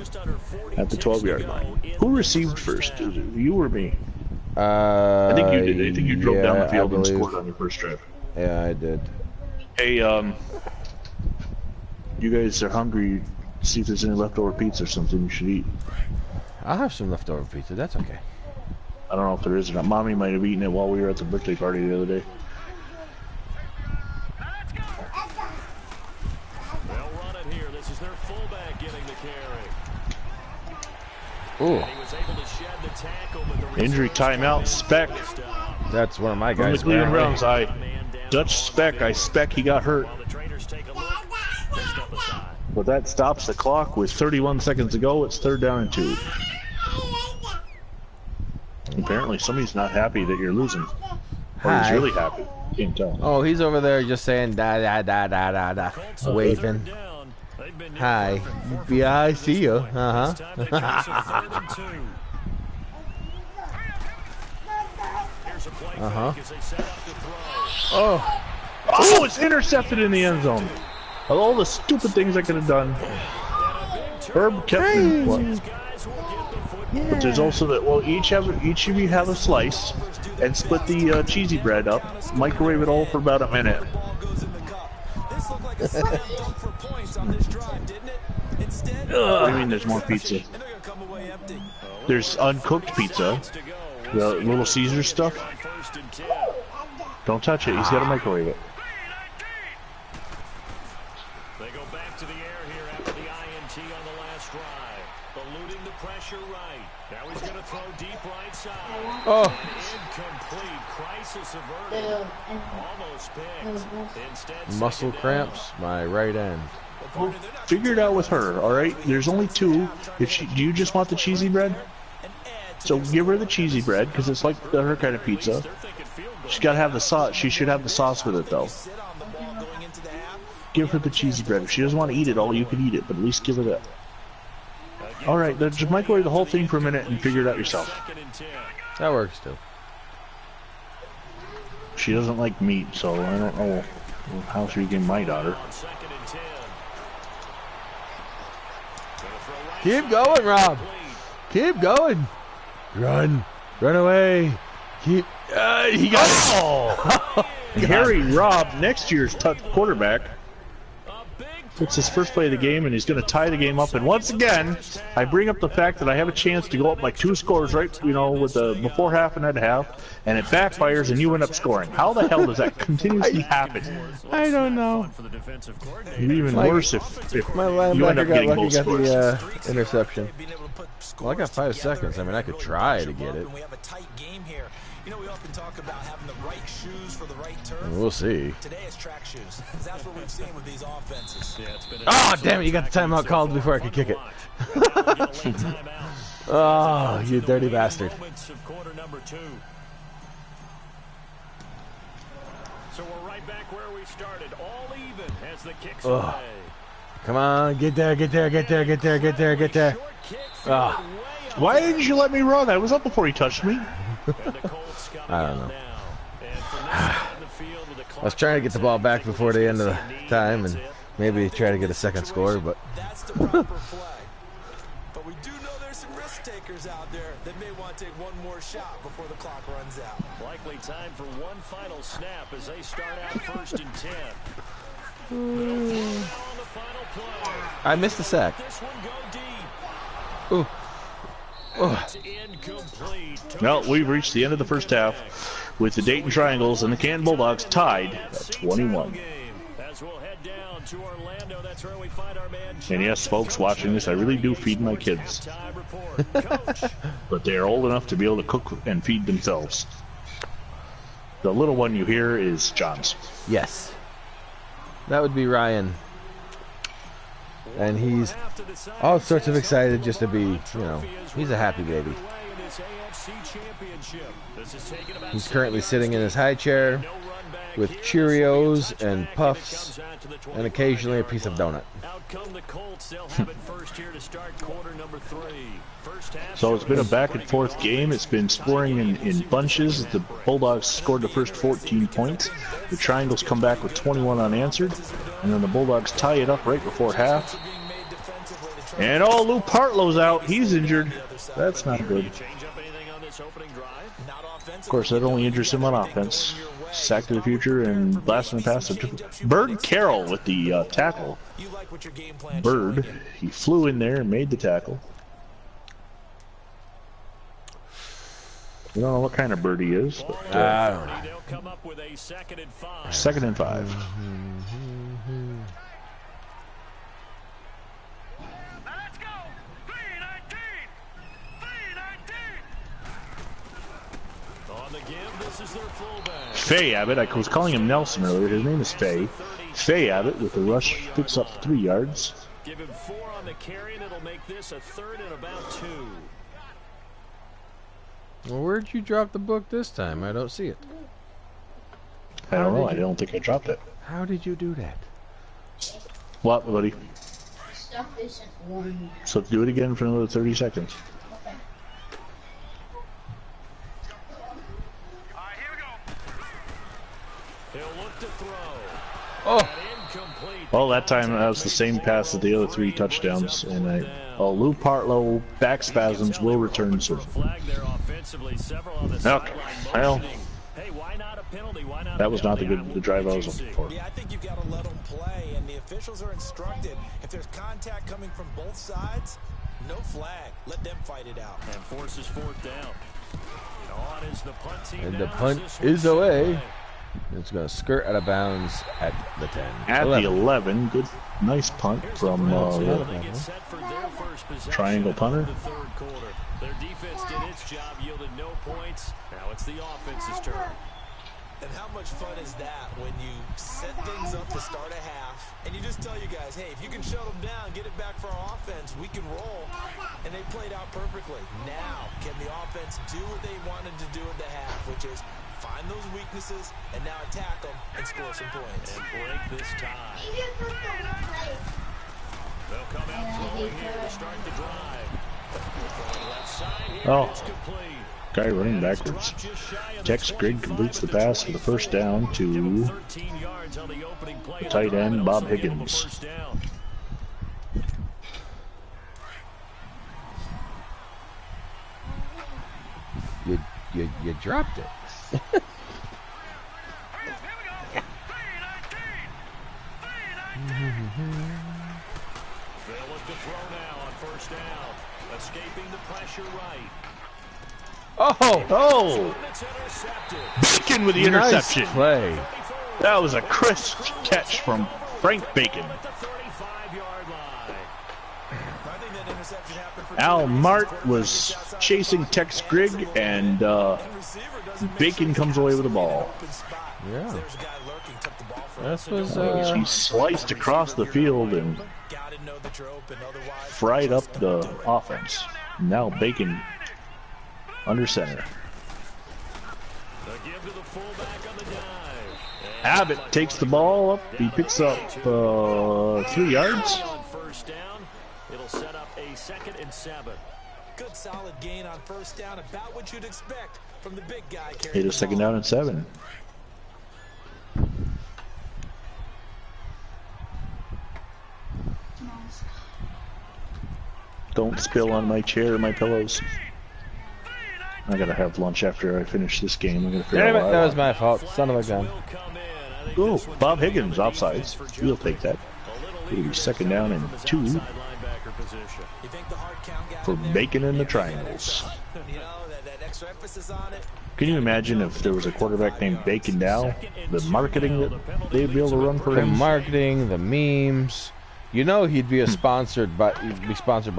at the 12-yard line. Who received first? You or me? I think you did. I think you drove down the field and scored on your first drive. Yeah, I did. Hey, you guys are hungry. See if there's any leftover pizza or something you should eat. I'll have some leftover pizza. That's okay. I don't know if there is or not. Mommy might have eaten it while we were at the birthday party the other day. They'll run it here. This is their fullback getting the carry. Ooh. He was able to shed the tackle, but the Injury timeout. Speck. That's one of my From the guys. Cleveland Browns. Dutch Speck. I spec he got hurt. while the trainers take a look, they step aside. But that stops the clock with 31 seconds to go. It's 3rd down and 2. Apparently somebody's not happy that you're losing. Or he's Hi. really happy. Can't tell. Oh, he's over there just saying da da da da da da, waving. Hi. Yeah, I see you. Uh huh. Oh. Oh, it's intercepted in the end zone. Of all the stupid things I could have done, Herb kept me. But there's also that. Well, each of you have a slice, and split the cheesy bread up. Microwave it all for about a minute. What do you mean? There's more pizza? There's uncooked pizza, the Little Caesar stuff. Don't touch it. He's got to microwave it. They go back to the air here after the INT on the last drive. Eluding the pressure right. Now he's going to throw deep right side. Oh. Incomplete. Crisis averted. Almost picked. Instead, Muscle cramps, my right end. Well, figure it out with her, all right? There's only 2. Do you just want the cheesy bread? So give her the cheesy bread because it's like her kind of pizza. She's got to have the sauce. She should have the sauce with it though. Give her the cheesy bread. If she doesn't want to eat it all, you can eat it, but at least give her that. All right, then just microwave the whole thing for a minute and figure it out yourself. That works too. She doesn't like meat, so I don't know how she became my daughter. Keep going, Rob. Keep going. Run. Run away. Keep. He got it. Oh! Harry Robb, next year's quarterback. It's his first play of the game, and he's going to tie the game up. And once again, I bring up the fact that I have a chance to go up by 2 scores, right? You know, with the before half and at half, and it backfires, and you end up scoring. How the hell does that continuously happen? I don't know. It'd be even worse if My you end linebacker up got getting lucky, both got scores. the interception. Well, I got 5 seconds. I mean, I could try to get it. We have a tight game here. You know, we often talk about having the right shoes for the right turf. We'll see. Today it's track shoes. That's what we've seen with these offenses. Oh, damn it. You got the timeout called before I could kick it. Oh, you dirty bastard. So we're right back where we started, all even as the kicks Ugh. away. Come on. Get there, get there, get there, get there, get there, get there. Ah. Why didn't you let me run? I was up before he touched me. I don't know. I was trying to get the ball back before the end of the time and maybe try to get a second score, but That's the proper flag. But we do know there's some risk takers out there that may want to take one more shot before the clock runs out. Likely time for one final snap as they start out 1st and 10. I missed the sack. This one go deep. Ooh. It's incomplete. Well, we've reached the end of the first half with the Dayton Triangles and the Caton Bulldogs tied at 21. As we'll head down to Orlando, that's where we find our man. And yes, folks watching this, I really do feed my kids. Halftime report. Coach. But they are old enough to be able to cook and feed themselves. The little one you hear is John's. Yes. That would be Ryan. And he's all sorts of excited just to be, you know, he's a happy baby. He's currently sitting in his high chair with Cheerios and Puffs and occasionally a piece of donut. So it's been a back and forth game. It's been scoring in bunches. The Bulldogs scored the first 14 points. The Triangles come back with 21 unanswered. And then the Bulldogs tie it up right before half. And oh, Lou Partlow's out. He's injured. That's not good. Of course, that only injures him on offense. Sack to the future and blast in the pass. Bird Carroll with the tackle. Bird, he flew in there and made the tackle. We don't know what kind of bird he is. But, second and 5. Faye Abbott, I was calling him Nelson earlier. His name is Faye. Faye Abbott with the rush picks up 3 yards. Give him 4 on the carry, and it'll make this a 3rd and about 2. Well, where'd you drop the book this time? I don't see it. I don't know. I don't think I dropped it. How did you do that? What, buddy? Stuff isn't warm. So do it again for another 30 seconds. Okay. He'll look to throw. Oh! Well, that time that was the same pass as the other 3 touchdowns. And Lou Partlow back spasms will return soon. Okay. Well, that was not the drive I was looking for. Yeah, I think you've got to let them play, and the officials are instructed. If there's contact coming from both sides, no flag. Let them fight it out. And forces 4th down. On is the punt team. And the punt is away. It's going to skirt out of bounds at the 10. At 11. The 11. Good, nice punt from Triangle punter. Their defense did its job, yielded no points. Now it's the offense's turn. And how much fun is that when you set things up to start a half and you just tell you guys, hey, if you can shut them down, get it back for our offense, we can roll. And they played out perfectly. Now, can the offense do what they wanted to do at the half, which is find those weaknesses and now attack them and score some points. And break this tie. They'll come out throwing here to start the drive. Left side here, it's complete. Guy running backwards. Tex Grigg completes the pass for the first down to the tight end, Bob Higgins. You dropped it. They'll look to throw now on 1st down. Escaping the pressure right. Oh! Bacon with the interception. Nice play. That was a crisp catch from Frank Bacon. Al Mart was chasing Tex Grigg, and Bacon comes away with the ball. Yeah. This was, he sliced across the field and fried up the offense. Now Bacon under center. Abbott takes the ball up. He picks up 3 yards. It'll set up a 2nd and 7. Good solid gain on 1st down, about what you'd expect from the big guy. Hit a 2nd down and 7. Don't spill on my chair or my pillows. I gotta have lunch after I finish this game. I'm gonna figure Damn it, out that was my fault. Son of a gun. Oh, Bob Higgins offsides. We'll take that. It'll be 2nd down and 2 for Bacon and the Triangles. Can you imagine if there was a quarterback named Bacon now? The marketing that they'd be able to run for the him. The marketing, the memes. You know he'd be sponsored by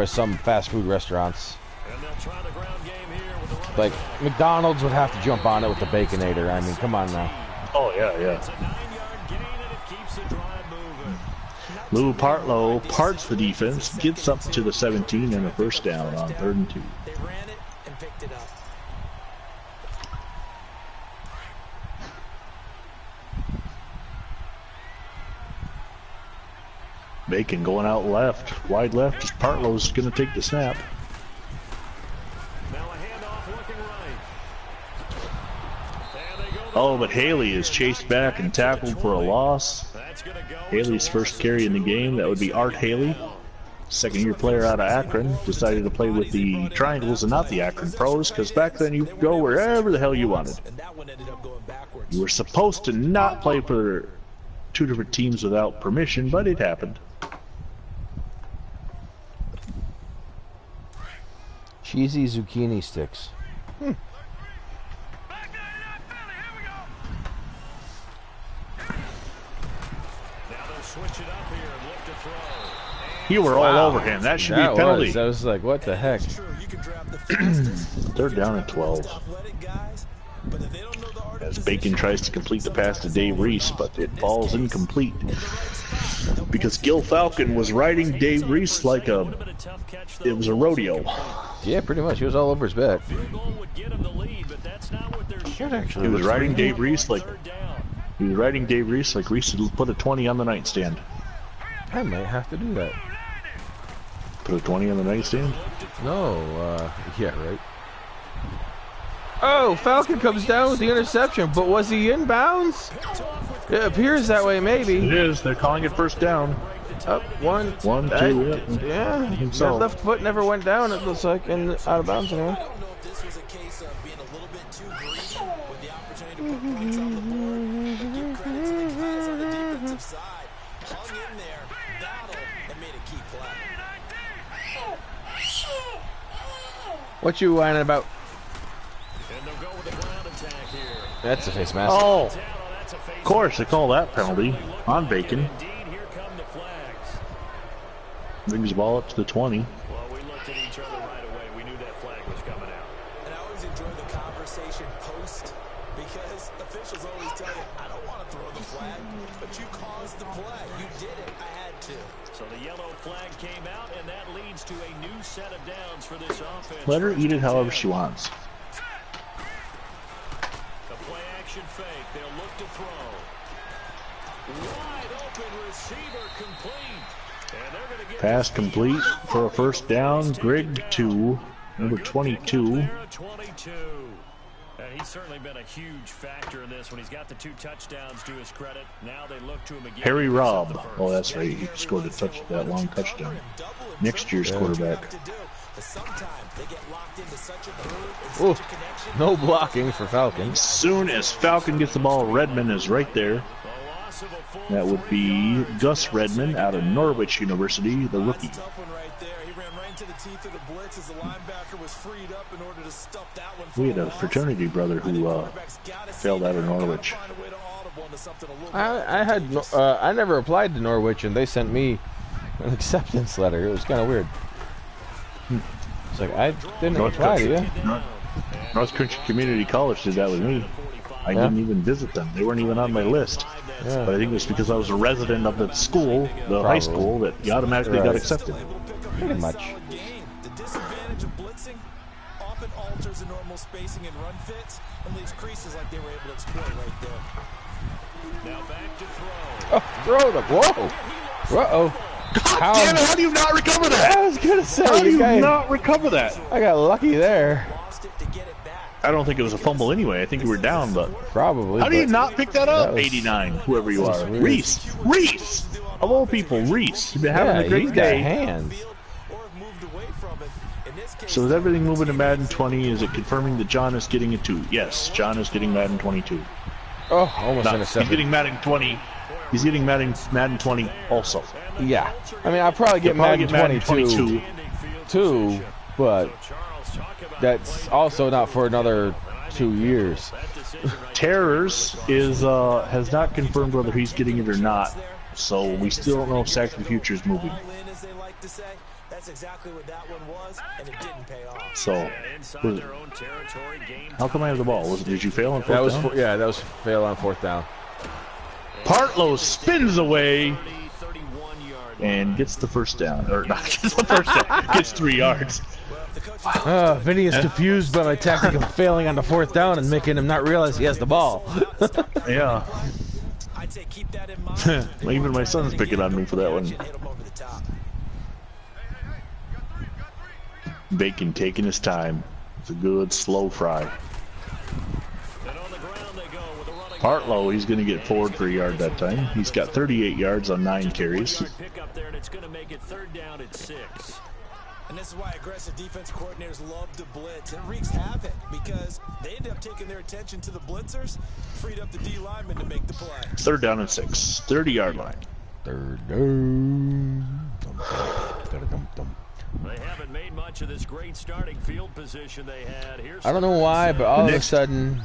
some fast food restaurants. Like McDonald's would have to jump on it with the Baconator. I mean, come on now. Oh yeah. Lou Partlow parts the defense, gets up to the 17 and a 1st down on 3rd and 2. They ran it and picked it up. Bacon going out left, wide left. Just Partlow's going to take the snap. Now a handoff looking right. And they go Oh, but Haley is chased back and tackled for a loss. That's gonna go. Haley's first carry in the game. That would be Art Haley, second-year player out of Akron. Decided to play with the Triangles and not the Akron Pros, because back then you could go wherever the hell you wanted. And that one ended up going backwards. You were supposed to not play for two different teams without permission, but it happened. Cheesy zucchini sticks. Now they'll switch it up here and look to throw. You were all over him. That should be a penalty. I was like, what the heck? It's true, you can draft the fastest, They're down at 12. athletic guys, but if they don't know the art of As Bacon tries to complete the pass to Dave Reese, but it falls incomplete. Because Gil Falcon was riding Dave Reese like it was a rodeo. Yeah, pretty much. He was all over his back. Field goal would get them the lead, but that's not what they're shooting. Actually, He was riding Dave Reese like Third down. Reese had put a 20 on the nightstand. I might have to do that. Put a 20 on the nightstand? No, yeah, right. Oh, Falcon comes down with the interception, but was he in bounds? It appears that way, maybe. It is. They're calling it first down. Up one, 1, 2, yeah. That so. left foot never went down. It looks like, and out of bounds anyway. I don't know if this was a case of being a little bit too greedy with the opportunity to put points on the board, but give credit to the guys on the defensive side. Hung in there, battled, and made a key play. What you whining about? And they'll go with a ground attack here. That's a face mask. Oh, That's a face. of course, they call that penalty on Bacon. Indeed, here come the flags. Brings the ball up to the 20. Well, we looked at each other right away. We knew that flag was coming out. And I always enjoy the conversation post because officials always tell you, I don't want to throw the flag, but you caused the play. You did it. I had to. So the yellow flag came out, and that leads to a new set of downs for this offense. Let her eat it however she wants. The play action fake. They'll look to throw. Wide open receiver complete. And they're going to get Pass complete for a first down. Grigg to number 22. there at 22. And he's certainly been a huge factor in this when he's got the 2 touchdowns to his credit. Now they look to him again. Harry to pick up Robb. the first. Oh, that's right. He scored that long touchdown. Next year's quarterback. Ooh, no blocking for Falcon. As soon as Falcon gets the ball, Redmond is right there. The loss of a full That would be Gus Redmond out of Norwich University, the rookie. Tough one right there. He ran right into the teeth of the blitz as the linebacker was freed up in order to stuff that one. We had a fraternity brother who failed out of Norwich. I never applied to Norwich, and they sent me an acceptance letter. It was kind of weird. It's like, I didn't apply to you. North Country Community College did that with me. I didn't even visit them. They weren't even on my list. Yeah. But I think it was because I was a resident of the school, the high school, that you automatically got accepted. Pretty much. The disadvantage of blitzing often alters the normal spacing and run fits and leaves creases like they were able to exploit right there. Now back to throw. Oh, throw the whoa. Uh-oh. God damn it, how do you not recover that? I was going to say, How do you guy, not recover that? I got lucky there. Lost it to get it back. I don't think it was a fumble anyway. I think you were down, but Probably. how do you but not pick that up? that was- 89, whoever you that was are. weird. Reese! Of all people, Reese. You've been having Yeah, a great he's got day. hands. Or have moved away from it. In this case, So is everything moving to Madden 20? Is it confirming that John is getting a 2? Yes, John is getting Madden 22. Oh, almost No, intercepted. he's getting Madden 20. He's getting Madden 20 also. Yeah. I mean, I'll probably get He'll probably Madden get 22 too, but that's also not for another 2 years. Terrors is has not confirmed whether he's getting it or not. So we still don't know if Sack of the Future is moving. all in, as they like to say. That's exactly what that one was, and it didn't pay off. So Inside was- their own territory, game how come I have the ball? Did you fail on fourth That was down? that was fail on 4th down. Partlow spins away 31 yard. and gets the first down, or not gets the first down, gets 3 yards. Vinny is confused by my tactic of failing on the 4th down and making him not realize he has the ball. Yeah, I'd say keep that in mind. even my son's picking on me for that one. Hit him over the Bacon taking his time. It's a good slow fry. And on the ground they go with a running Partlow, he's going to get forward for a yard that time. He's got 38 yards on 9 carries. pick up there, and it's going to make it 3rd down at 6. And this is why aggressive defense coordinators love to blitz. It wreaks havoc because they end up taking their attention to the blitzers, freed up the D lineman to make the play. 3rd down and 6. 30-yard line. 3rd down. They haven't made much of this great starting field position they had. Here's I don't know why, but all of a Next. sudden,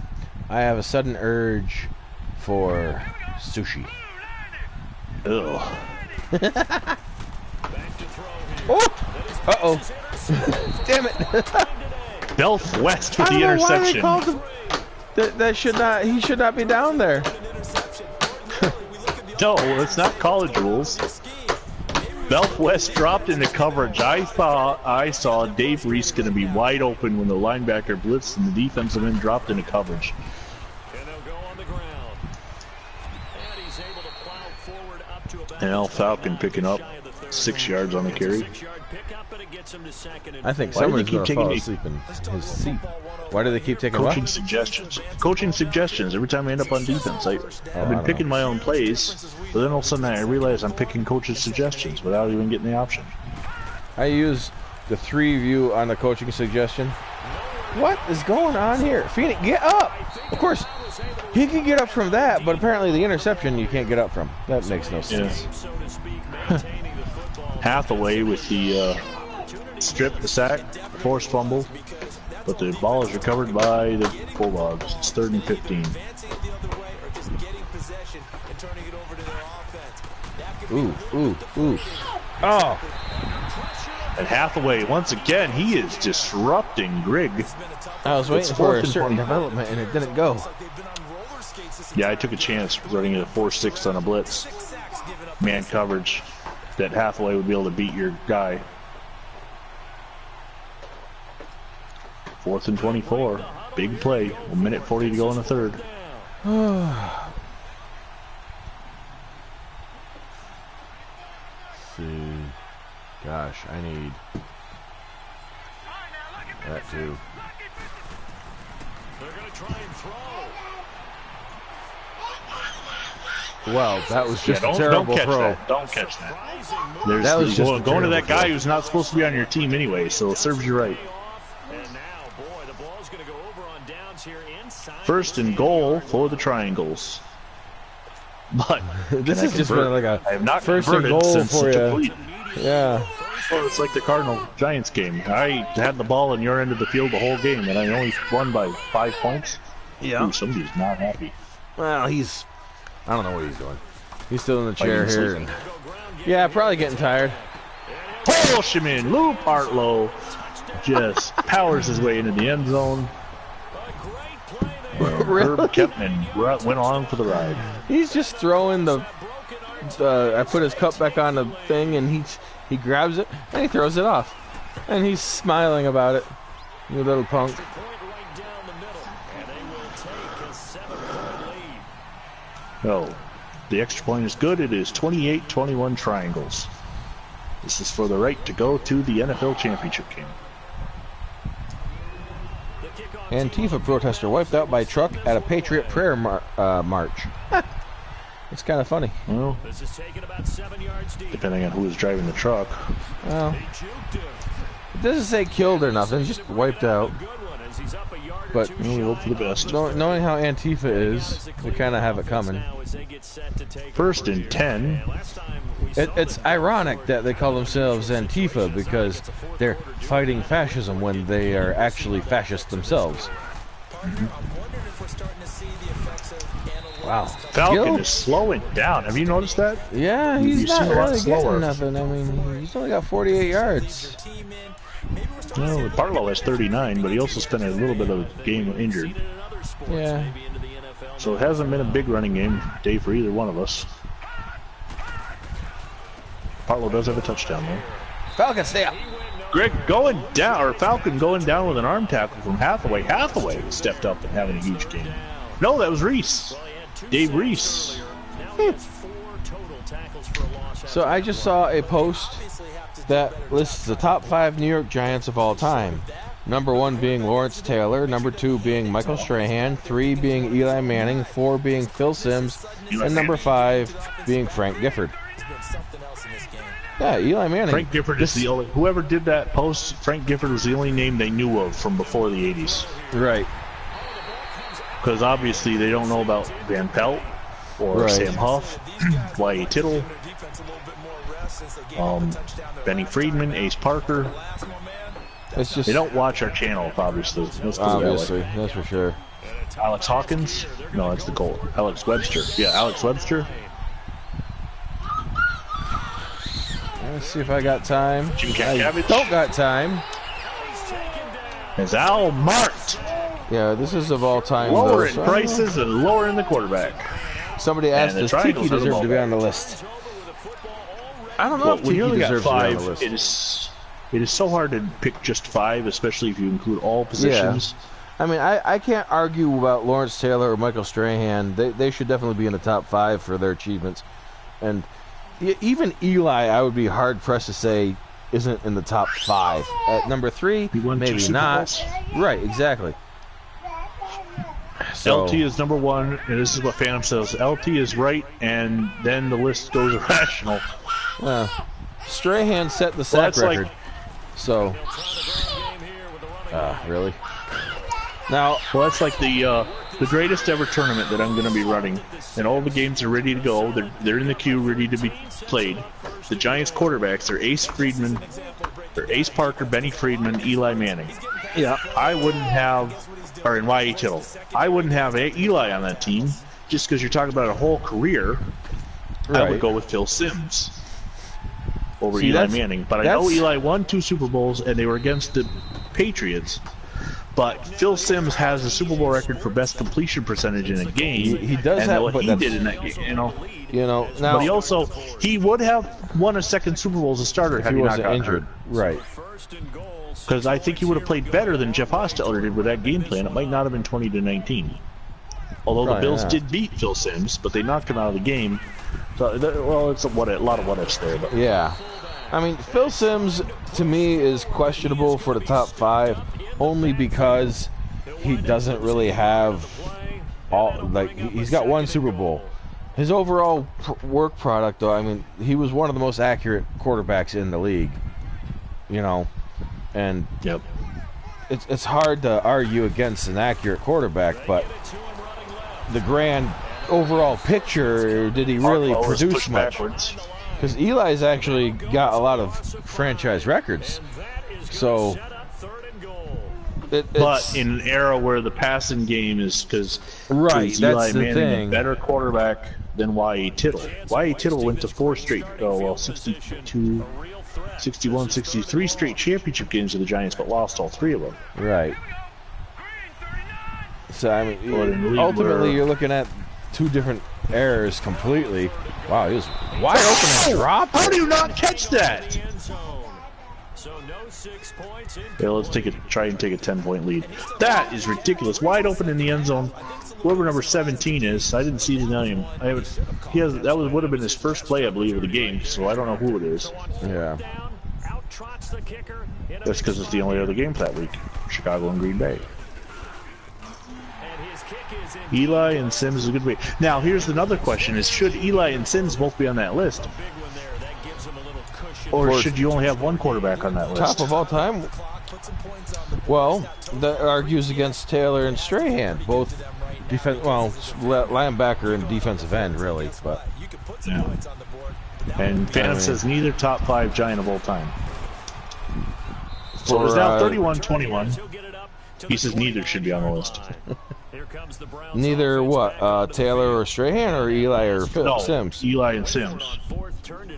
I have a sudden urge for sushi. Ugh. back to throw here. Oh! Uh-oh. Damn it. Belf West with I the don't know why they interception. called him. That should not, he should not be down there. No, it's not college rules. Belf West dropped into coverage. I saw Dave Reese going to be wide open when the linebacker blitzed and the defensive end dropped into coverage. And they'll go on the ground. And he's able to plow forward up to about And Al Falcon picking up 6 yards on the carry. 6-yard pickup, and it gets him to 2nd and I think Why do they someone's keep going to taking fall me- asleep in his seat. Why do they keep taking Coaching what? suggestions. Coaching suggestions every time I end up on defense. I've been don't picking my own plays, but then all of a sudden I realize I'm picking coach's suggestions without even getting the option. I use the 3 view on the coaching suggestion. What is going on here? Phoenix, get up! Of course, he can get up from that, but apparently the interception you can't get up from. That makes no sense. so to speak, maintaining the football. Hathaway with the strip, the sack, forced fumble, but the ball is recovered by the Bulldogs. It's 3rd and 15. Advancing it the other way or just getting possession and turning it over to their offense. That could be Ooh. Oh! And Hathaway, once again, he is disrupting Grigg. I was waiting It's for 4th a and certain 20. development and it didn't go. like they've been on roller skates this Yeah, I took a chance running a 4-6 on a blitz. 6 sacks given up. Man coverage that Hathaway would be able to beat your guy. 4th and 24. Big play. 1:40 to go in the 3rd. See. Gosh, I need that too. They're going to try and throw. Well, that was just a don't terrible catch throw. that. Don't catch that. Rising There's That was just a going to that terrible guy throw. who's not supposed to be on your team anyway, so it serves you right. And now, boy, the ball's going to go over on downs here inside. 1st and goal for the Triangles. But This can I has just convert? been like I have a not first and converted goal since for the you. complete. Yeah. Well, it's like the Cardinal-Giants game. I had the ball in your end of the field the whole game, and I only won by 5 points. Yeah. Ooh, somebody's not happy. Well, I don't know what he's doing. He's still in the chair he's here. sleeping. And, yeah, probably getting tired. Push him in. Lou Partlow just powers his way into the end zone. Really? Herb Kempman went along for the ride. He's just throwing the. I put his cup back on the thing, and he grabs it and he throws it off, and he's smiling about it. You little punk. Point right down the middle, and they will take a 7-point lead. Oh, the extra point is good. It is 28-21 Triangles. This is for the right to go to the NFL Championship game. The kickoff Antifa protester wiped out by truck at a Patriot prayer march. It's kind of funny. Well, This is taken about 7 yards deep. depending on who is driving the truck. Well, He juked him. it doesn't say killed or nothing, just wiped out. Good one as he's up a yard or But two We shy. hope for the best. Knowing how Antifa is, we kind of have it coming. Now as they get set to take 1st over and here. 10. And last time we saw It's them- ironic that they call themselves Antifa because they're fighting fascism when they are actually fascist themselves. I'm wondering if we're starting to see the effects of analytics. Wow. Falcon Gil? is slowing down. Have you noticed that? Yeah, You he's seem not a lot really slower. getting nothing. I mean, he's only got 48 yards. Team in. Maybe we're starting to see No, Barlow has 39, but he also spent a little bit of game injured. in other sports, Yeah. maybe into the NFL. So it hasn't been a big running game day for either one of us. Barlow does have a touchdown, though. Falcon, stay up. Greg going down, or Falcon going down with an arm tackle from Hathaway. Hathaway stepped up and having a huge game. No, that was Reese. Well, he had 2 Dave sacks Reese. earlier. Now he has 4 total tackles for a loss. So I just saw a post obviously have to that lists the top 5 New York Giants of all time. Number 1 being Lawrence Taylor, number 2 being Michael Strahan, 3 being Eli Manning, 4 being Phil Simms, and number 5 being Frank Gifford. Yeah, Eli Manning. Frank Gifford is the only... Whoever did that post, Frank Gifford was the only name they knew of from before the 80s. Right. Because obviously they don't know about Van Pelt or Sam Huff, Y.A. Tittle, Benny Friedman, Ace Parker. It's just... They don't watch our channel, obviously. Obviously, that's for sure. Alex Hawkins? No, that's the goal. Alex Webster. Yeah, Alex Webster. Let's see if I got time. Jim I Cabbage. don't got time. It's Al Mart. Yeah, this is of all time. Lower in prices and lower in the quarterback. Somebody asked, does Tiki deserve to be on the list? I don't know if Tiki deserves to be on the list. It is so hard to pick just 5, especially if you include all positions. Yeah. I mean, I can't argue about Lawrence Taylor or Michael Strahan. They should definitely be in the top 5 for their achievements. And even Eli, I would be hard-pressed to say isn't in the top 5. At number 3, maybe not. Right, exactly. So, LT is number 1, and this is what Phantom says. LT is right, and then the list goes irrational. Strahan set the sack record. So, really? Now, well, that's like the greatest ever tournament that I'm going to be running, and all the games are ready to go. They're in the queue, ready to be played. The Giants quarterbacks are Ace Friedman, or Ace Parker, Benny Friedman, Eli Manning. Yeah, I wouldn't have, or in Y.A. Tittle, I wouldn't have Eli on that team just because you're talking about a whole career. Right. I would go with Phil Simms over Eli Manning. But I know Eli won 2 Super Bowls, and they were against the Patriots. But Phil Simms has a Super Bowl record for best completion percentage in a game. He does have what he did in that game, now, but he would have won a second Super Bowl as a starter had he not gotten injured. Right. Because I think he would have played better than Jeff Hostetler did with that game plan. It might not have been 20-19. Although the Bills did beat Phil Simms, but they knocked him out of the game. So, well, it's a lot of what-ifs there. But. Yeah. I mean, Phil Simms, to me, is questionable for the top 5 only because he doesn't really have he's got 1 Super Bowl. His overall work product, though, I mean, he was one of the most accurate quarterbacks in the league. And it's hard to argue against an accurate quarterback, but the grand overall picture, did he really produce much? Because Eli's actually got a lot of franchise records. So, but in an era where the passing game is because Eli Manning a better quarterback than Y.A. Tittle. Y.A. Tittle went to 4 straight, 62, 61, 63 straight championship games with the Giants, but lost all 3 of them. Right. So, I mean, ultimately, you're looking at 2 different eras completely. Wow, he was wide open and dropped. How do you not catch that? Yeah, let's try and take a 10-point lead. That is ridiculous. Wide open in the end zone. Whoever number 17 is, I didn't see the name. That would have been his first play, I believe, of the game. So I don't know who it is. Yeah. That's because it's the only other game for that week. Chicago and Green Bay. Eli and Simms is a good way. Now, here's another question: is should Eli and Simms both be on that list, or should you only have 1 quarterback on that list? Top of all time? Well, that argues against Taylor and Strahan, both linebacker and defensive end, really. But and Phantom says neither top 5 Giant of all time. So it's now 31-21. He says neither should be on the list. Neither what? Taylor or Strahan or Eli or Simms? Eli and Simms.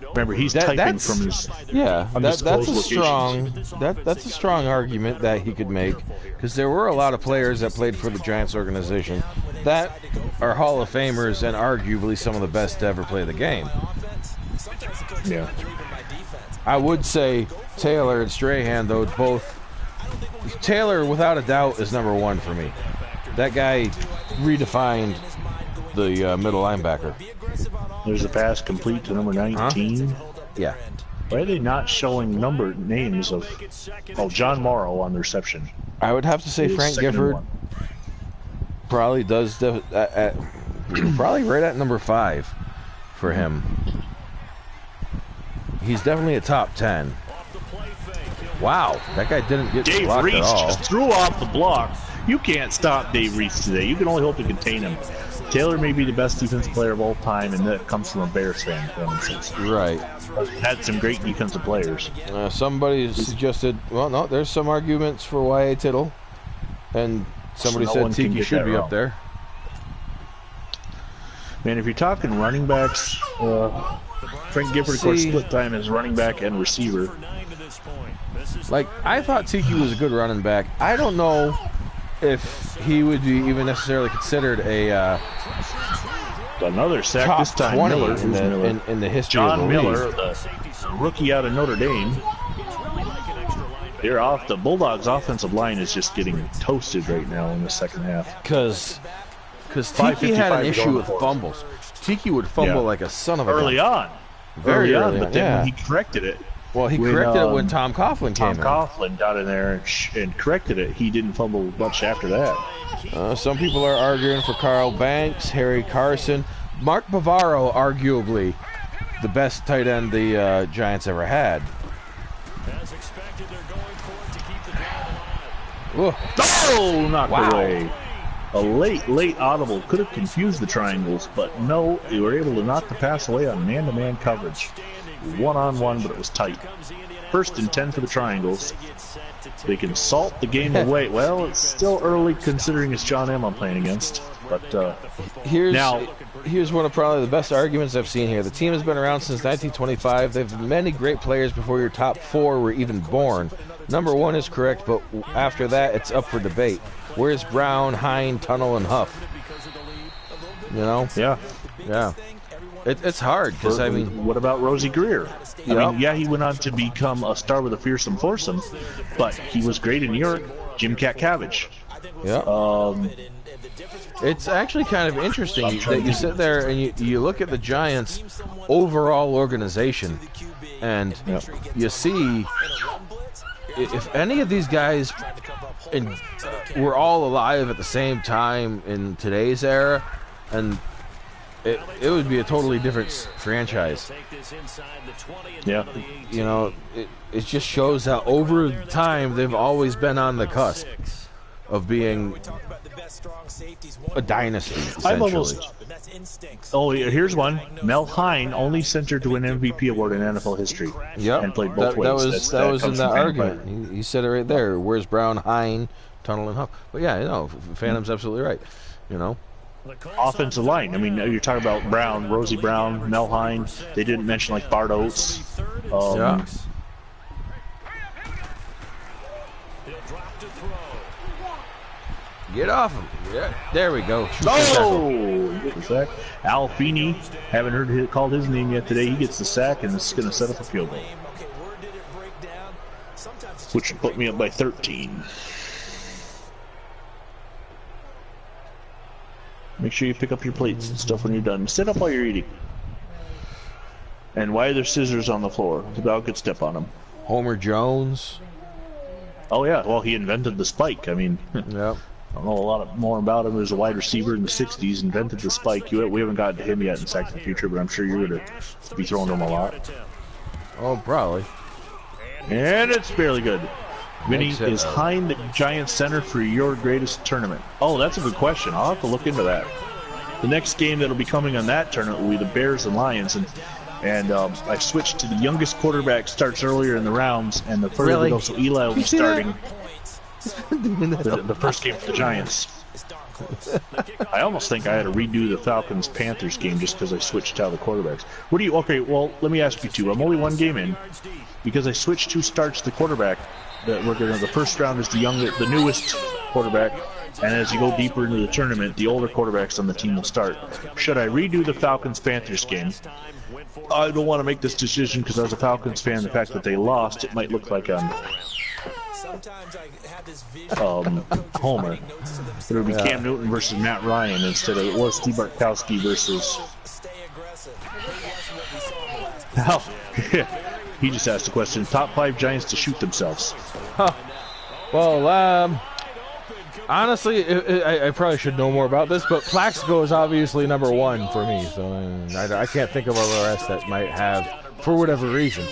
Remember, he's typing from his that's a strong argument that he could make, because there were a lot of players that played for the Giants organization that are Hall of Famers and arguably some of the best to ever play the game. Yeah. I would say Taylor and Strahan, though, both. Taylor, without a doubt, is number 1 for me. That guy redefined the middle linebacker. There's a pass complete to number 19. Yeah. Why are they not showing number names of John Morrow on the reception? I would have to say Frank Gifford probably does probably right at number 5 for him. He's definitely a top 10. Wow, that guy didn't get Dave blocked Reese at all. just threw off the block. You can't stop Dave Reese today. You can only hope to contain him. Taylor may be the best defensive player of all time, and that comes from a Bears fan, for instance. Right. Had some great defensive players. Somebody suggested, well, no, there's some arguments for Y.A. Tittle, and somebody said Tiki should be up there. Man, if you're talking running backs, Frank Gifford, of course, split time as running back and receiver. Like, I thought Tiki was a good running back. I don't know if he would be even necessarily considered a another sack top this time. 20 Miller, in the history John of the Miller, league. the rookie out of Notre Dame. They're off. The Bulldogs' offensive line is just getting toasted right now in the second half. Because Tiki had an issue with fumbles. Tiki would fumble like a son of a early gun. on. Very early but on, then yeah. he corrected it. Well, he corrected it when Tom Coughlin came in. Tom Coughlin got in there and corrected it. He didn't fumble much after that. Some people are arguing for Carl Banks, Harry Carson, Mark Bavaro, arguably the best tight end the Giants ever had. As expected, they're going for it to keep the drive alive. Oh, knocked Wow. away. A late audible could have confused the Triangles, but no, they were able to knock the pass away on man-to-man coverage. One-on-one, but it was tight. 1st and 10 for the Triangles. They can salt the game away. Well, it's still early considering it's John M. I'm playing against. But here's one of probably the best arguments I've seen here. The team has been around since 1925. They've had many great players before your top 4 were even born. Number 1 is correct, but after that, it's up for debate. Where's Brown, Hine, Tunnel, and Huff? You know? yeah. Yeah. It's hard because I mean, what about Rosie Greer? Yep. I mean, yeah, he went on to become a star with a fearsome foursome, but he was great in New York. Jim Cat Cabbage. Yeah. It's actually kind of interesting that you sit there and you look at the Giants' overall organization, and you see if any of these guys were all alive at the same time in today's era, and it would be a totally different franchise. Yeah. You know, it just shows that over time they've always been on the cusp of being a dynasty, essentially. Oh, here's one. Mel Hine, only center to win MVP award in NFL history. Yep. And played both ways. That was in that argument. He said it right there. Where's Brown, Hine, Tunnel, and Huff? But yeah, you know, Phantom's absolutely right. You know. Offensive line. I mean, you're talking about Brown, Rosie Brown, Mel Hine. They didn't mention like Bart Oates. Yeah. Get off him. Yeah. There we go. Oh! Al Feeney, haven't heard called his name yet today. He gets the sack, and it's going to set up a field goal. Which would put me up by 13. Make sure you pick up your plates and stuff when you're done. Sit up while you're eating. And why are there scissors on the floor? The dog could step on them. Homer Jones. Oh, yeah. Well, he invented the spike. I mean, Yep. I don't know a lot more about him. He was a wide receiver in the 60s, invented the spike. We haven't gotten to him yet in Sack of the Future, but I'm sure you're going to be throwing him a lot. Oh, probably. And it's barely good. Vinny, is Hine the Giants center for your greatest tournament? Oh, that's a good question. I'll have to look into that. The next game that'll be coming on that tournament will be the Bears and Lions, and I switched to the youngest quarterback starts earlier in the rounds, and the further we go, so Eli will be starting the first game for the Giants. I almost think I had to redo the Falcons-Panthers game just because I switched out the quarterbacks. Okay, well, let me ask you two. I'm only one game in. Because I switched two starts to the quarterback, the first round is the newest quarterback, and as you go deeper into the tournament, the older quarterbacks on the team will start. Should I redo the Falcons-Panthers game? I don't want to make this decision because as a Falcons fan, the fact that they lost, it might look like Homer. But it would be Cam Newton versus Matt Ryan instead of it was Steve Bartkowski versus. He just asked the question, top 5 Giants to shoot themselves. Huh. Well, honestly, I probably should know more about this, but Plaxico is obviously number 1 for me, so I can't think of all the rest that might have, for whatever reason.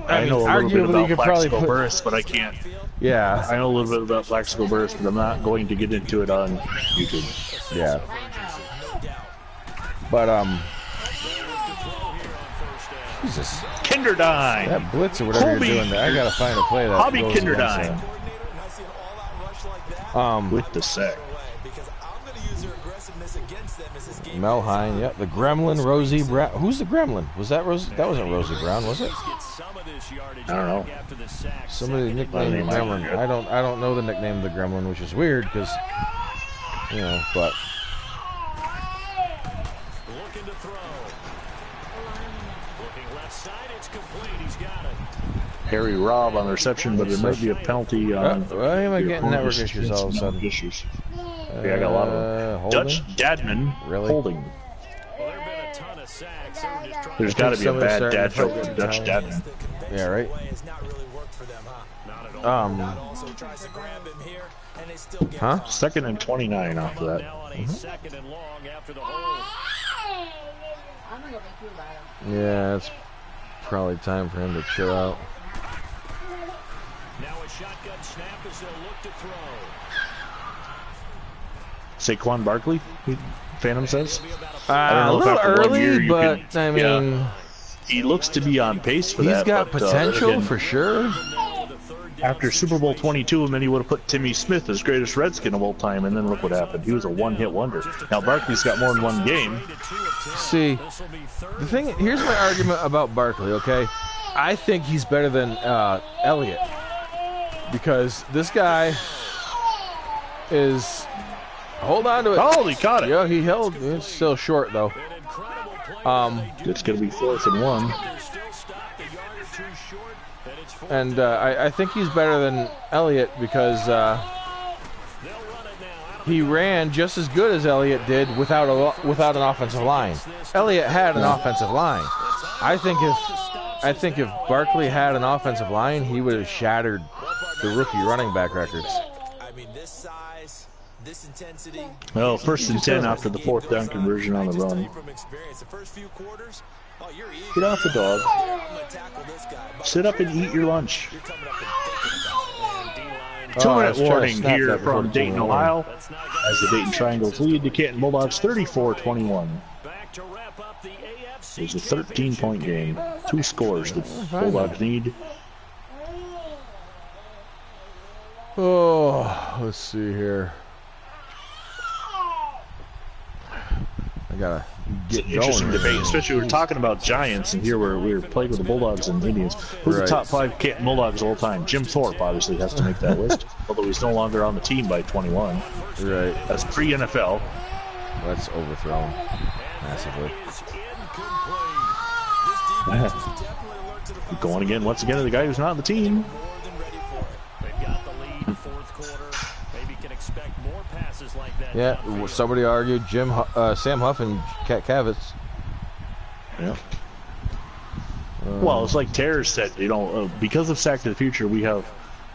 I know a little bit about Plaxico Burris, but I can't. Yeah. I know a little bit about Plaxico Burris, but I'm not going to get into it on YouTube. Yeah. But, Jesus. Kinderdine! That blitz or whatever you're doing there, I gotta find a play that Hobby goes Kinderdine. With the sack. Melhine, yep. The Gremlin, Rosie Brown. Who's the Gremlin? Was that Rosie? That wasn't Rosie Brown, was it? I don't know. Somebody nicknamed the Gremlin. I don't know the nickname of the Gremlin, which is weird because, you know, but. Looking to throw. Looking left side, it's complete. He's got it. Harry Robb on the reception, but it might be a penalty on. Why am I getting network issues all of a sudden? Issues. Yeah, I got a lot of them. Dutch Dadman holding. There's got to be a bad dad joke from Dutch Dadman. Yeah, right. Huh? 2nd and 29 after that. Yeah, it's probably time for him to chill out. Now a shotgun snap as they'll look to throw. Saquon Barkley, Phantom says. A little early, but I mean, he looks to be on pace for that. He's got potential for sure. After Super Bowl 22, and then he would have put Timmy Smith as greatest Redskin of all time, and then look what happened. He was a one-hit wonder. Now Barkley's got more than one game. See, the thing here's my argument about Barkley. Okay, I think he's better than Elliott because this guy is. Hold on to it. Oh, he caught it. Yeah, he held. It's still short though. It's gonna be 4th and 1. And I think he's better than Elliott because he ran just as good as Elliott did without an offensive line. Elliott had an offensive line. I think if Barkley had an offensive line, he would have shattered the rookie running back records. I mean, this size, this intensity. Well, 1st and 10 after the 4th down conversion on the run. Get off the dog. Sit up and eat your lunch. 2-minute warning here from Dayton, Ohio, as the Dayton Triangles lead the Caton Bulldogs 34-21. It was a 13-point game. 2 scores the Bulldogs need. Oh, let's see here. I gotta get going. Interesting debate, especially we're talking about Giants, and here we're playing with the Bulldogs and Indians. Who's the top 5 Caton Bulldogs of all time? Jim Thorpe obviously has to make that list, although he's no longer on the team by 21. Right. That's pre-NFL. That's overthrown massively. Going again, once again, to the guy who's not on the team. Yeah, somebody argued Sam Huff and Cat Kavitz. Yeah. Well, it's like Terror said, you know, because of Sack to the Future, we have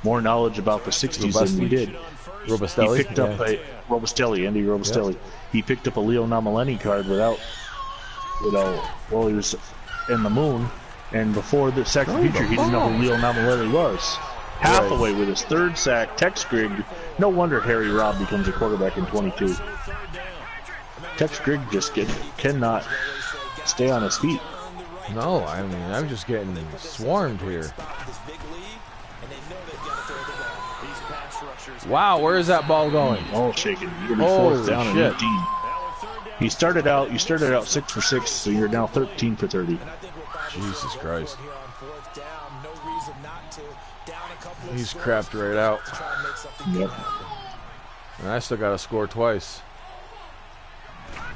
more knowledge about the 60s than we did. Robustelli. He picked up a Robustelli, Andy Robustelli. Yeah. He picked up a Leo Namaleni card without, you know, well, he was in the moon, and before the Sack to the Future, he didn't know who Leo Namaleni was. Hathaway with his 3rd sack, Tex Grigg. No wonder Harry Robb becomes a quarterback in 22. Tex Grigg just cannot stay on his feet. No, I mean, I'm just getting swarmed here. Wow, where is that ball going? Ball shaking. You're gonna be 4th down and 18. You started out 6 for 6, so you're now 13 for 30. Jesus Christ. He's crapped right out. Yep. And I still got to score twice.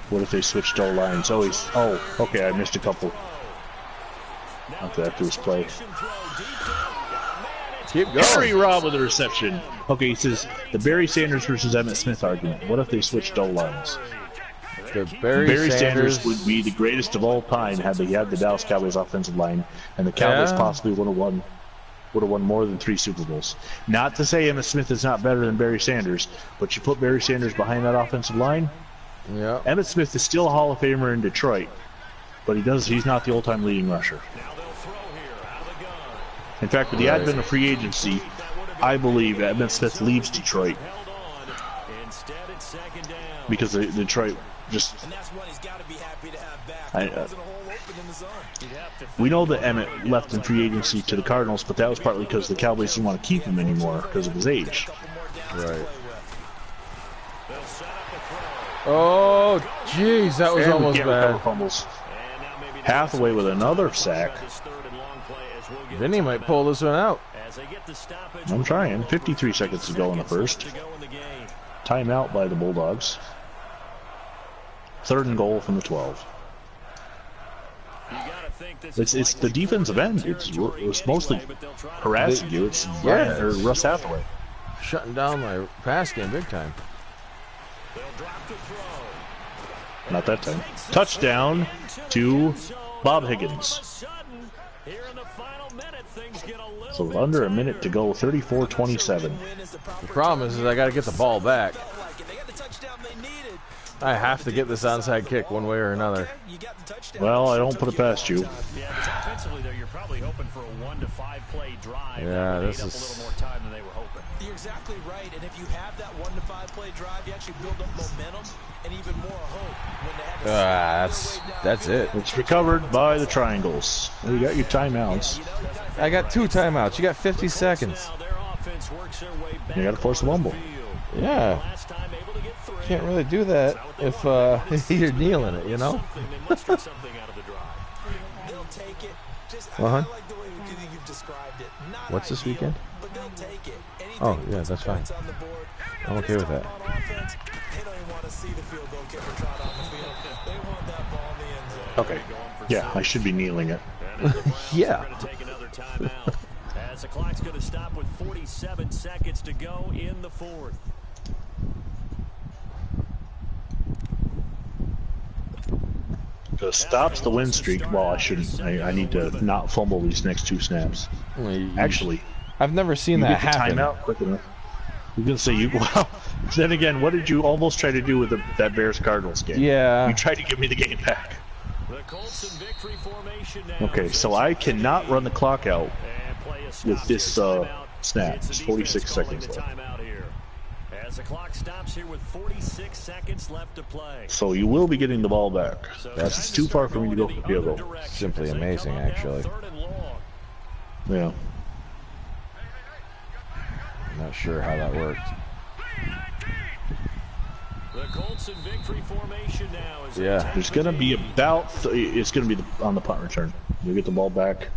What if they switched all lines? Okay, I missed a couple. After his play. Keep going. Harry Robb with the reception. Okay, he says the Barry Sanders versus Emmitt Smith argument. What if they switched all lines? The Barry Barry Sanders would be the greatest of all time had he had the Dallas Cowboys offensive line, and the Cowboys possibly would have won more than 3 Super Bowls. Not to say Emmitt Smith is not better than Barry Sanders, but you put Barry Sanders behind that offensive line. Yeah. Emmitt Smith is still a Hall of Famer in Detroit, but he's not the all-time leading rusher. In fact, with the advent of free agency, I believe Emmitt Smith leaves Detroit because Detroit just. We know that Emmitt left in free agency to the Cardinals, but that was partly because the Cowboys didn't want to keep him anymore because of his age. Right. Oh, jeez, that was almost bad. Fumbles. Hathaway with another sack. Then he might pull this one out. I'm trying. 53 seconds to go in the first. Timeout by the Bulldogs. 3rd and goal from the 12. It's the defensive end. It's mostly harassing you. It's Russ Hathaway. Shutting down my pass game big time. Not that time. Touchdown to Bob Higgins. So under a minute to go, 34-27. The problem is I got to get the ball back. I have to get this onside kick one way or another. Well, I don't put it past you. Yeah, this is a little more time than they were hoping. You're exactly right, and if you have that 1 to 5 play drive, you actually build up momentum and even more hope when they have that's it. It's recovered by the Triangles. You got your timeouts. I got 2 timeouts. You got 50 seconds. You got to force the fumble. Yeah. Can't really do that if you're kneeling it, you know? What's this weekend? Oh, yeah, that's fine. I'm okay with that. Okay. Yeah, I should be kneeling it. Yeah. As the clock's going to stop with 47 seconds to go in the 4th. Stops the win streak. Well, I shouldn't. I need to not fumble these next 2 snaps. Actually, I've never seen that happen. Timeout quick enough. You're gonna say well. Then again, what did you almost try to do with that Bears Cardinals game? Yeah. You tried to give me the game back. Okay, so I cannot run the clock out with this snap. It's 46 seconds left. As the clock stops here with 46 seconds left to play. So you will be getting the ball back. That's too far for me to go for field goal. Simply amazing, actually. Yeah. Not sure how that worked. The Colts in victory formation now. Yeah. There's going to be about, it's going to be on the punt return. You'll get the ball back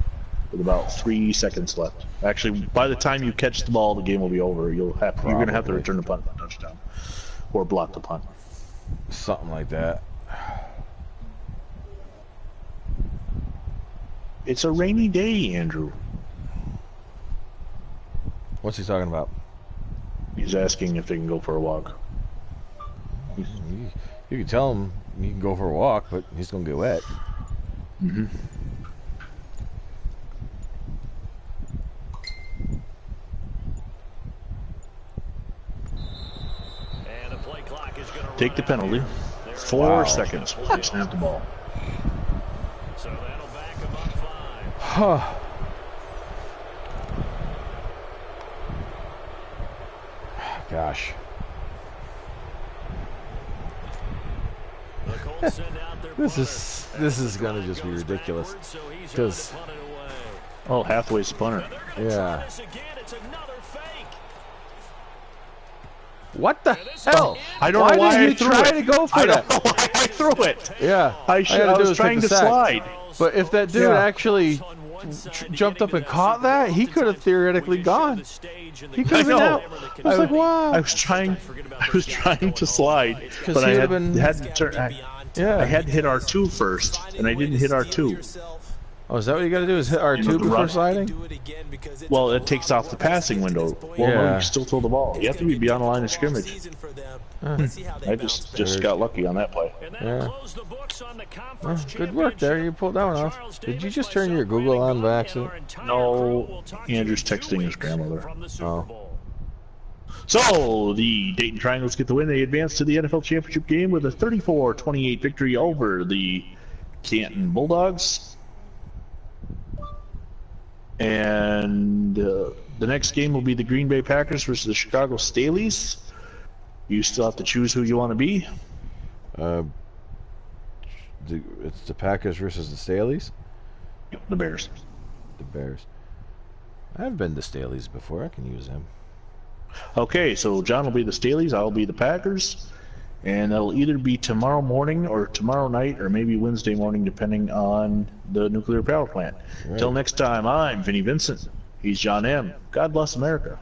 with about 3 seconds left. Actually, by the time you catch the ball, the game will be over. You're going to have to return the punt for a touchdown or block the punt. Something like that. It's a rainy day, Andrew. What's he talking about? He's asking if they can go for a walk. You can tell him he can go for a walk, but he's going to get wet. Mm-hmm. Take the penalty. 4 seconds. They snap the ball. So that'll back him up 5. Huh. Gosh. This is gonna just be ridiculous. Because Hathaway's the punter. Yeah. What the hell? I don't know why did I he threw try it. to go for I that? don't know why I threw it. Yeah. I was trying to slide. But if that dude actually jumped up and caught that, he could have theoretically gone. He could have been out. I was like, wow. I was trying to slide, but I had to turn. I had to hit R2 first, and I didn't hit R2. Oh, is that what you got to do? Is hit You know, R2 the before run. sliding? Do it again because it's Well, a it takes lot off the more passing window. Well, no, you Yeah. can still throw the ball. You have to be beyond the line of scrimmage. season for them. Let's see how they I bounce just back. got lucky on that play. And that'll Yeah. close the books on the Oh, conference good work there. You pulled that one off. Charles Did you Davis, just turn your myself, Google Randy on by Gaunt, accident? and our entire No, crew will talk to you Andrew's in 2 texting his weeks grandmother. from the Super Oh. Bowl. So, the Dayton Triangles get the win. They advance to the NFL Championship game with a 34-28 victory over the Caton Bulldogs. And the next game will be the Green Bay Packers versus the Chicago Staleys. You still have to choose who you want to be. It's the Packers versus the Staleys. The Bears. The Bears. I've been to Staleys before. I can use them. Okay, so John will be the Staleys, I'll be the Packers. And that'll either be tomorrow morning or tomorrow night or maybe Wednesday morning, depending on the nuclear power plant. Right. Till next time, I'm Vinnie Vincent. He's John M. God bless America.